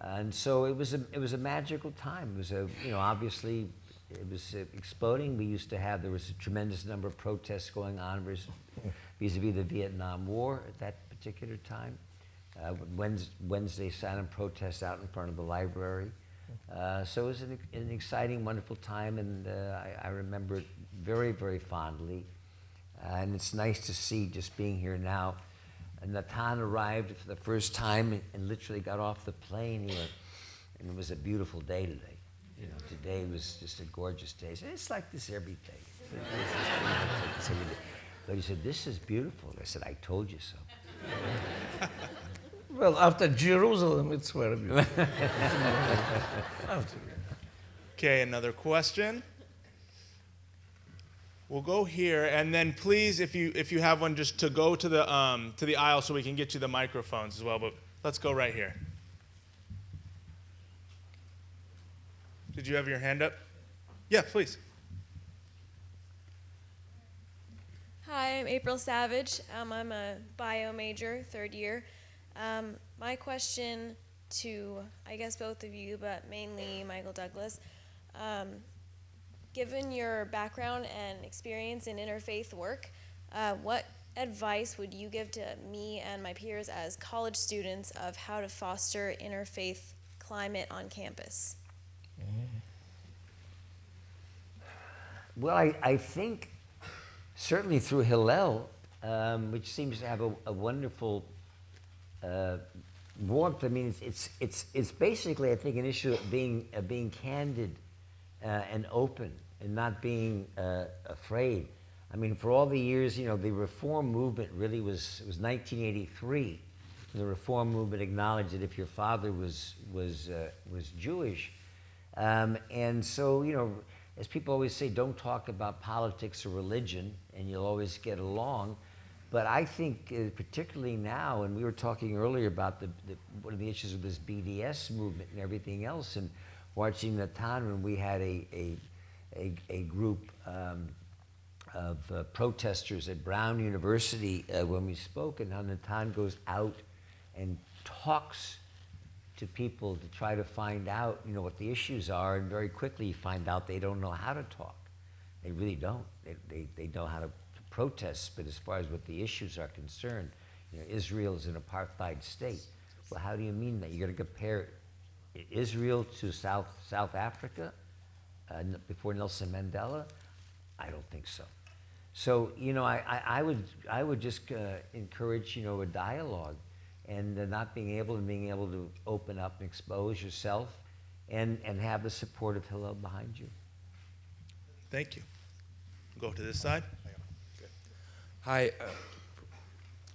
And so it was a magical time. It was obviously it was exploding. There was a tremendous number of protests going on vis-a-vis the Vietnam War at that particular time. Wednesday silent protests out in front of the library. So it was an exciting, wonderful time, and I remember it very, very fondly. And it's nice to see, just being here now. Natan arrived for the first time and literally got off the plane, and it was a beautiful day today. You know, today was just a gorgeous day. So it's like this every day. But he said, this is beautiful. I said, I told you so. Well, after Jerusalem, it's very beautiful. Okay, another question. We'll go here, and then please, if you have one, just to go to the aisle so we can get you the microphones as well. But let's go right here. Did you have your hand up? Yeah, please. Hi, I'm April Savage. I'm a bio major, third year. My question to, I guess, both of you, but mainly Michael Douglas, given your background and experience in interfaith work, what advice would you give to me and my peers as college students of how to foster interfaith climate on campus? Well, I think certainly through Hillel, which seems to have a wonderful warmth. I mean, it's basically, I think, an issue of being candid and open and not being afraid. I mean, for all the years, you know, the Reform movement really was 1983. The Reform movement acknowledged that if your father was Jewish, and so, you know, as people always say, don't talk about politics or religion, and you'll always get along. But I think, particularly now, and we were talking earlier about one of the issues with this BDS movement and everything else, and watching Natan, when we had a group of protesters at Brown University when we spoke, and how Natan goes out and talks to people to try to find out, you know, what the issues are, and very quickly you find out they don't know how to talk. They really don't. They know how to protest, but as far as what the issues are concerned, you know, Israel is an apartheid state. Well, how do you mean that? You're going to compare Israel to South Africa before Nelson Mandela? I don't think so. So, you know, I would just encourage, you know, a dialogue, and not being able to open up and expose yourself, and have the support of Hillel behind you. Thank you. Go to this side. Hi,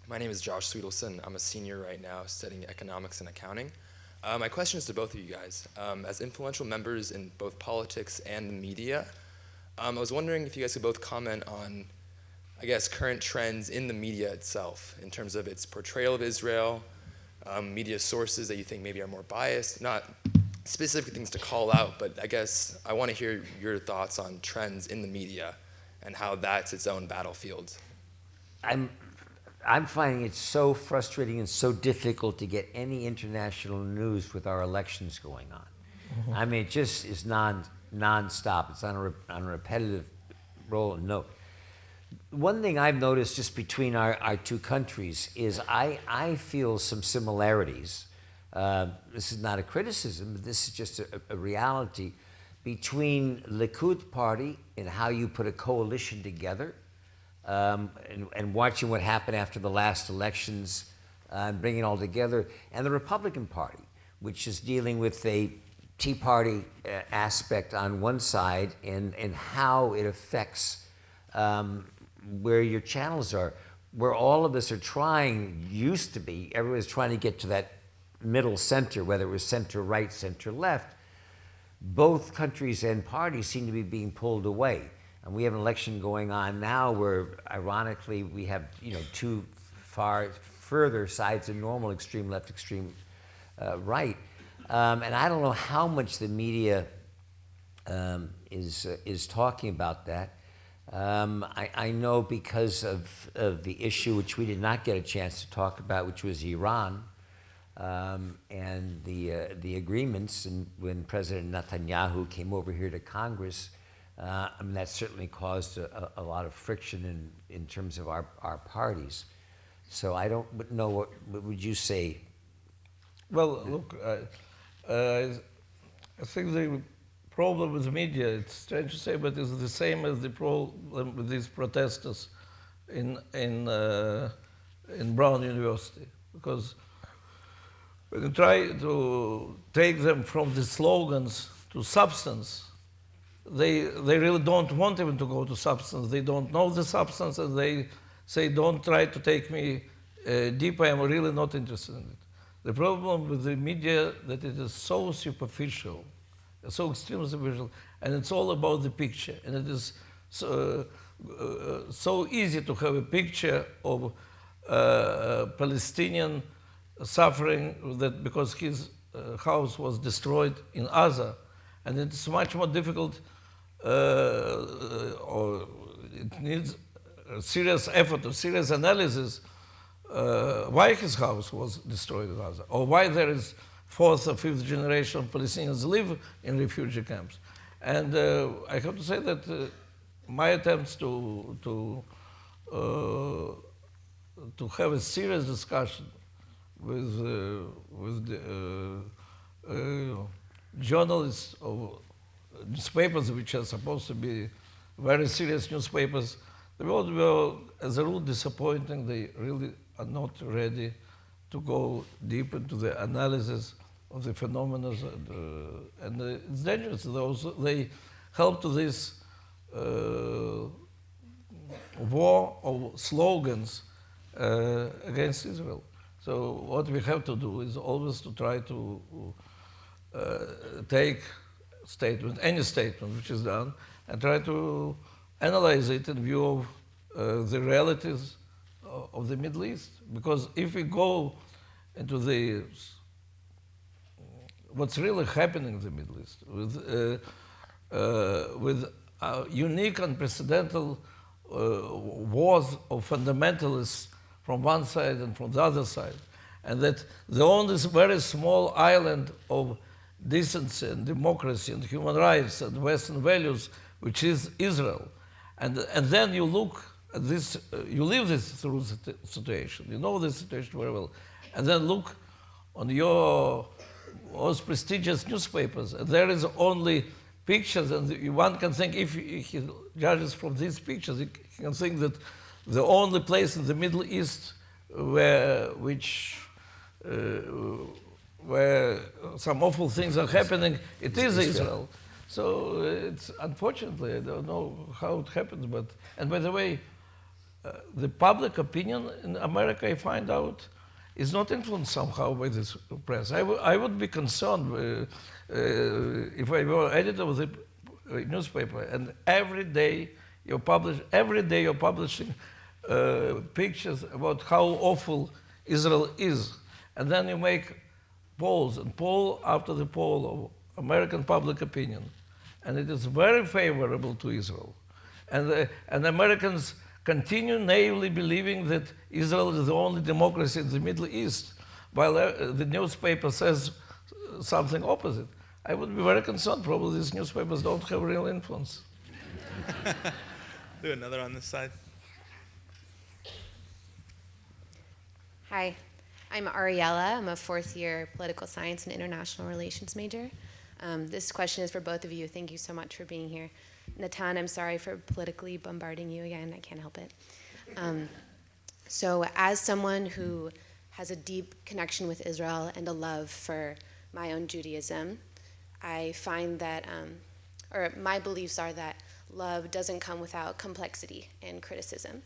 my name is Josh Sweetelson. I'm a senior right now studying economics and accounting. My question is to both of you guys. As influential members in both politics and the media, I was wondering if you guys could both comment on, I guess, current trends in the media itself in terms of its portrayal of Israel, media sources that you think maybe are more biased, not specific things to call out, but I guess I want to hear your thoughts on trends in the media and how that's its own battlefield. I'm finding it so frustrating and so difficult to get any international news with our elections going on. Mm-hmm. I mean, it just is non-stop. It's on a repetitive roll and note. One thing I've noticed just between our two countries is I feel some similarities. This is not a criticism, but this is just a reality between Likud party and how you put a coalition together, and watching what happened after the last elections, and bringing it all together, and the Republican Party, which is dealing with a Tea Party aspect on one side, and how it affects where your channels are, where all of us are used to be, everyone's trying to get to that middle center, whether it was center right, center left. Both countries and parties seem to be being pulled away. And we have an election going on now where, ironically, we have two further sides than normal, extreme left, extreme right. And I don't know how much the media is talking about that. I know because of the issue which we did not get a chance to talk about, which was Iran, and the agreements, and when President Netanyahu came over here to Congress, I mean, that certainly caused a lot of friction in terms of our parties. So I don't know, what would you say? Well, look, I think the problem with the media, it's strange to say, but it's the same as the problem with these protesters in Brown University, because when you try to take them from the slogans to substance, they really don't want even to go to substance. They don't know the substance, and they say, don't try to take me deep. I am really not interested in it. The problem with the media that it is so superficial, so extremely superficial, and it's all about the picture. And it is so easy to have a picture of Palestinian suffering that because his house was destroyed in Gaza, and it's much more difficult, or it needs a serious effort, a serious analysis, why his house was destroyed in Gaza, or why there is fourth or fifth generation Palestinians live in refugee camps. And I have to say that my attempts to have a serious discussion with the journalists of newspapers, which are supposed to be very serious newspapers, they were, as a rule, disappointing. They really are not ready to go deep into the analysis of the phenomena, and it's dangerous. They help to this war of slogans against Israel. So what we have to do is always to try to take any statement which is done, and try to analyze it in view of the realities of the Middle East. Because if we go into what's really happening in the Middle East with unique, unprecedented wars of fundamentalists from one side and from the other side, and that they own this very small island of decency and democracy and human rights and Western values, which is Israel. And then you look at this, you live this through the situation, you know the situation very well, and then look on your most prestigious newspapers, and there is only pictures, and one can think, if he judges from these pictures, he can think that the only place in the Middle East where some awful things are happening, it is Israel. So it's unfortunately, I don't know how it happens, but, and by the way, the public opinion in America, I find out, is not influenced somehow by this press. I would be concerned if I were editor of the newspaper, and every day you're publishing pictures about how awful Israel is. And then you make polls, and poll after the poll of American public opinion. And it is very favorable to Israel. And Americans continue naively believing that Israel is the only democracy in the Middle East, while the newspaper says something opposite. I would be very concerned. Probably these newspapers don't have real influence. Do another on this side. Hi, I'm Ariella. I'm a fourth-year political science and international relations major. This question is for both of you. Thank you so much for being here. Natan, I'm sorry for politically bombarding you again. I can't help it. So as someone who has a deep connection with Israel and a love for my own Judaism, I find that, or my beliefs are that love doesn't come without complexity and criticism.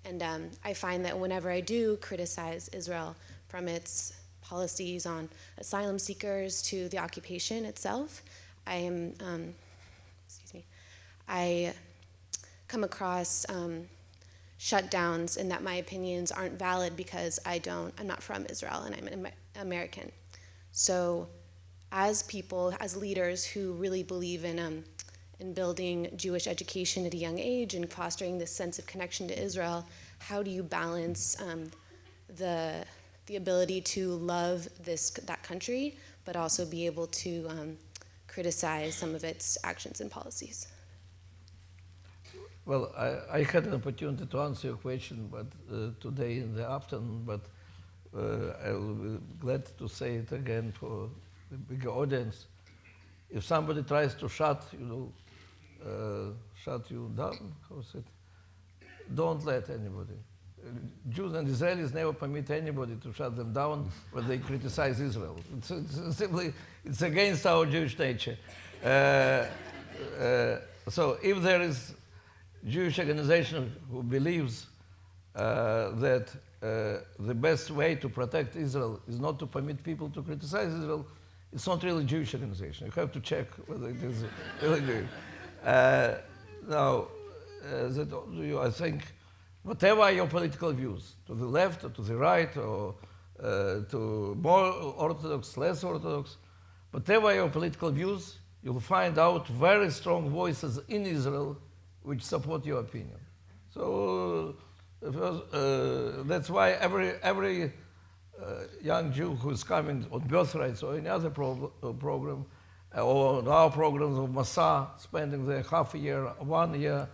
And I find that whenever I do criticize Israel, from its policies on asylum seekers to the occupation itself, I come across shutdowns in that my opinions aren't valid because I'm not from Israel and I'm an American. So as people, as leaders who really believe in building Jewish education at a young age and fostering this sense of connection to Israel, how do you balance the ability to love that country, but also be able to criticize some of its actions and policies? Well, I had an opportunity to answer your question, but today in the afternoon, but I will be glad to say it again for the bigger audience. If somebody tries to shut you down, how is it? Don't let anybody. Jews and Israelis never permit anybody to shut them down when they criticize Israel. It's against our Jewish nature. So if there is Jewish organization who believes that the best way to protect Israel is not to permit people to criticize Israel, it's not really a Jewish organization. You have to check whether it is really Jewish. Now, I think whatever your political views, to the left or to the right, or to more Orthodox, less Orthodox, whatever your political views, you'll find out very strong voices in Israel which support your opinion. So that's why every young Jew who is coming on birthrights or any other program, or on our programs of Masa, spending their half a year, 1 year,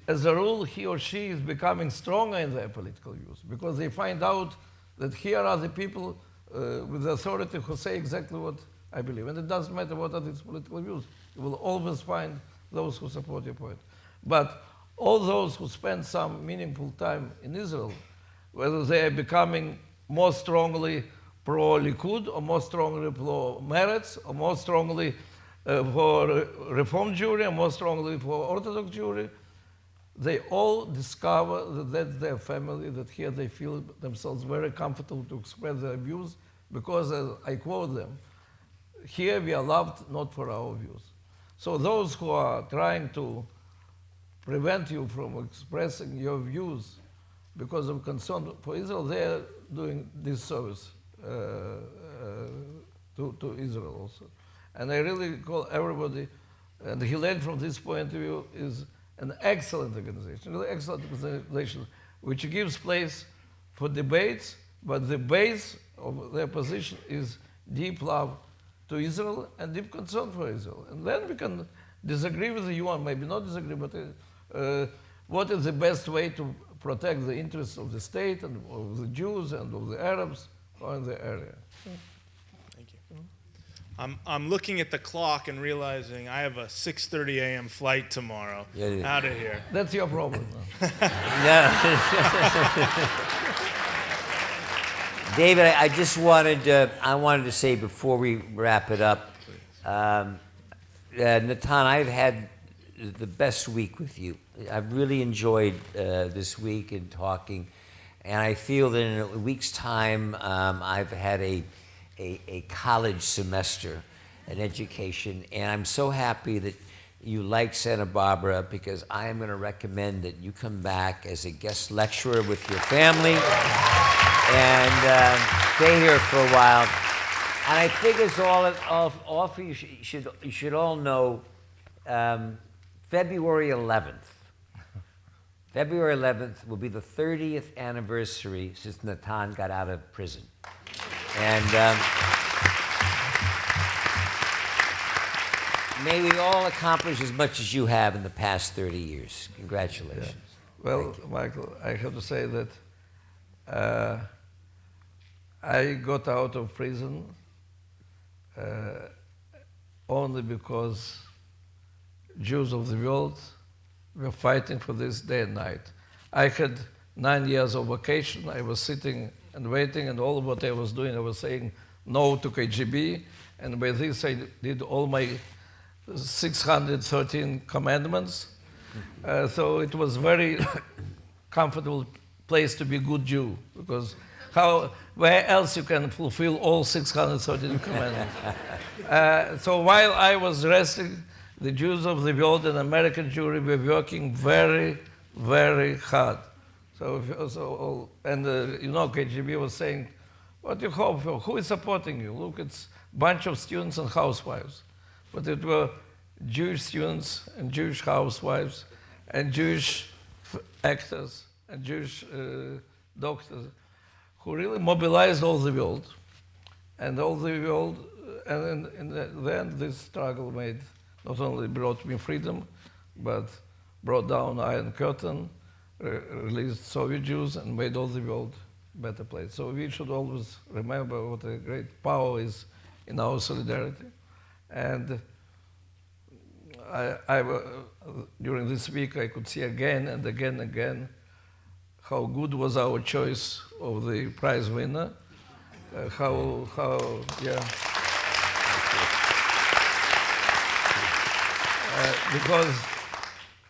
as a rule, he or she is becoming stronger in their political views because they find out that here are the people with authority who say exactly what I believe. And it doesn't matter what are these political views. You will always find those who support your point. But all those who spend some meaningful time in Israel, whether they are becoming more strongly pro-Likud or more strongly pro-Meretz or more strongly for Reform Jewry or more strongly for Orthodox Jewry, they all discover that that's their family, that here they feel themselves very comfortable to express their views because, as I quote them, here we are loved not for our views. So those who are trying to prevent you from expressing your views because of concern for Israel, they are doing this service to Israel also. And I really call everybody, and Hillel from this point of view is an excellent organization, which gives place for debates, but the base of their position is deep love to Israel and deep concern for Israel. And then we can disagree with you, or maybe not disagree, but what is the best way to protect the interests of the state and of the Jews and of the Arabs who are in the area. Thank you. I'm looking at the clock and realizing I have a 6:30 a.m. flight tomorrow. Out of here. That's your problem. David, I just wanted to say before we wrap it up, Natan, I've had the best week with you. I've really enjoyed this week and talking, and I feel that in a week's time, I've had a college semester, an education, and I'm so happy that you like Santa Barbara because I am going to recommend that you come back as a guest lecturer with your family and stay here for a while. And I think it's all for you. You should all know February 11th. February 11th will be the 30th anniversary since Natan got out of prison. And may we all accomplish as much as you have in the past 30 years. Congratulations. Yeah. Well, Michael, I have to say that I got out of prison only because Jews of the world were fighting for this day and night. I had 9 years of vacation. I was sitting and waiting, and all of what I was doing, I was saying no to KGB, and by this I did all my 613 commandments. So it was very comfortable place to be a good Jew, because where else you can fulfill all 613 commandments? So while I was resting, the Jews of the world and American Jewry were working very, very hard. KGB was saying, what do you hope for? Who is supporting you? Look, it's a bunch of students and housewives. But it were Jewish students and Jewish housewives and Jewish actors and Jewish doctors who really mobilized all the world. And all the world, and in the end, this struggle not only brought me freedom, but brought down Iron Curtain, released Soviet Jews, and made all the world a better place. So we should always remember what a great power is in our solidarity. And during this week, I could see again and again and again how good was our choice of the prize winner, because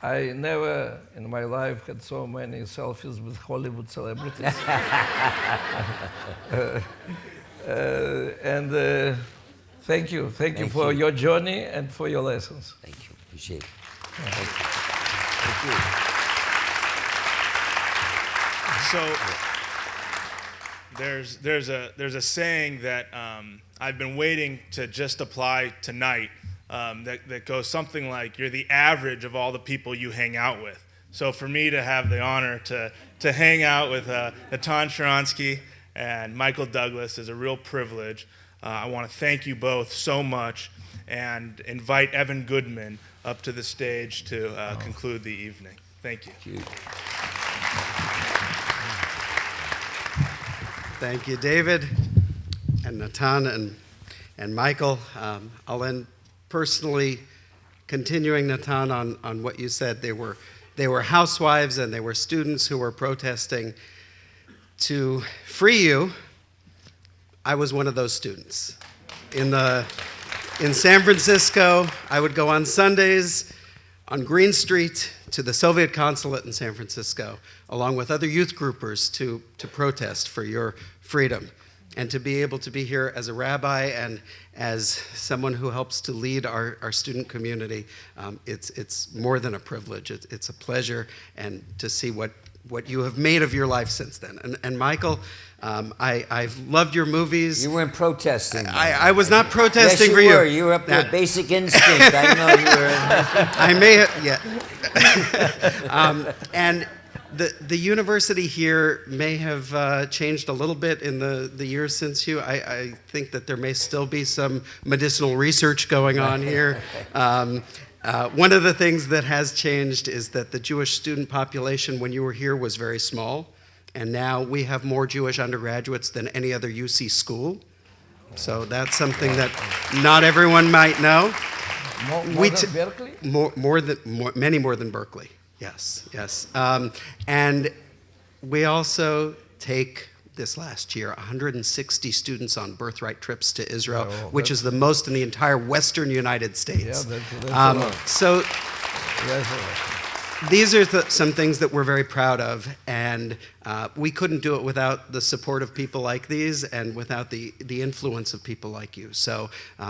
I never in my life had so many selfies with Hollywood celebrities. Thank you for your journey and for your lessons. Thank you. Appreciate it. Thank you. So there's a saying that I've been waiting to just apply tonight that goes something like, you're the average of all the people you hang out with. So for me to have the honor to hang out with Natan Sharansky and Michael Douglas is a real privilege. I want to thank you both so much and invite Evan Goodman up to the stage to conclude the evening. Thank you. Thank you, David and Natan and Michael. I'll end personally continuing, Natan, on what you said. They were housewives and they were students who were protesting to free you. I was one of those students. In San Francisco, I would go on Sundays on Green Street to the Soviet consulate in San Francisco, along with other youth groupers to protest for your freedom. And to be able to be here as a rabbi and as someone who helps to lead our student community, it's more than a privilege. It's a pleasure, and to see what you have made of your life since then. And Michael, I've loved your movies. You weren't protesting. I was not protesting for you. Yes, you were. You were up there. Basic Instinct. I know you were. I may have, yeah. And the university here may have changed a little bit in the years since you. I think that there may still be some medicinal research going on here. One of the things that has changed is that the Jewish student population when you were here was very small, and now we have more Jewish undergraduates than any other UC school. So that's something that not everyone might know. More than Berkeley? Many more than Berkeley. Yes. And we also take this last year 160 students on birthright trips to Israel, which is the most in the entire Western United States. Yeah, that's a lot. So That's a lot. these are some things that we're very proud of, and we couldn't do it without the support of people like these and without the influence of people like you. So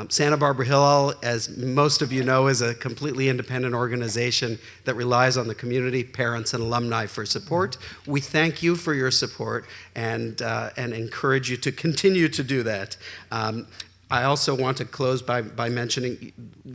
Santa Barbara Hillel, as most of you know, is a completely independent organization that relies on the community, parents, and alumni for support. We thank you for your support and encourage you to continue to do that. I also want to close by mentioning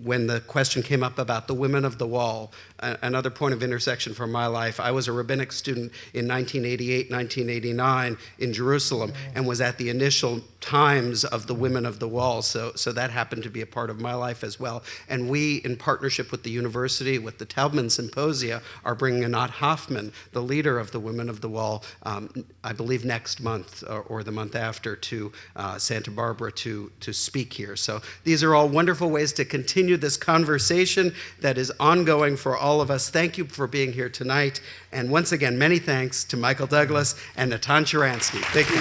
when the question came up about the women of the wall, another point of intersection for my life. I was a rabbinic student in 1988, 1989 in Jerusalem, and was at the initial times of the women of the wall. So that happened to be a part of my life as well. And we, in partnership with the university, with the Taubman Symposia, are bringing Anat Hoffman, the leader of the Women of the Wall, I believe next month or the month after, to Santa Barbara to speak here. So these are all wonderful ways to continue this conversation that is ongoing for all of us. Thank you for being here tonight. And once again, many thanks to Michael Douglas and Natan Sharansky. Thank you.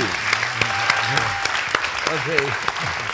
Okay.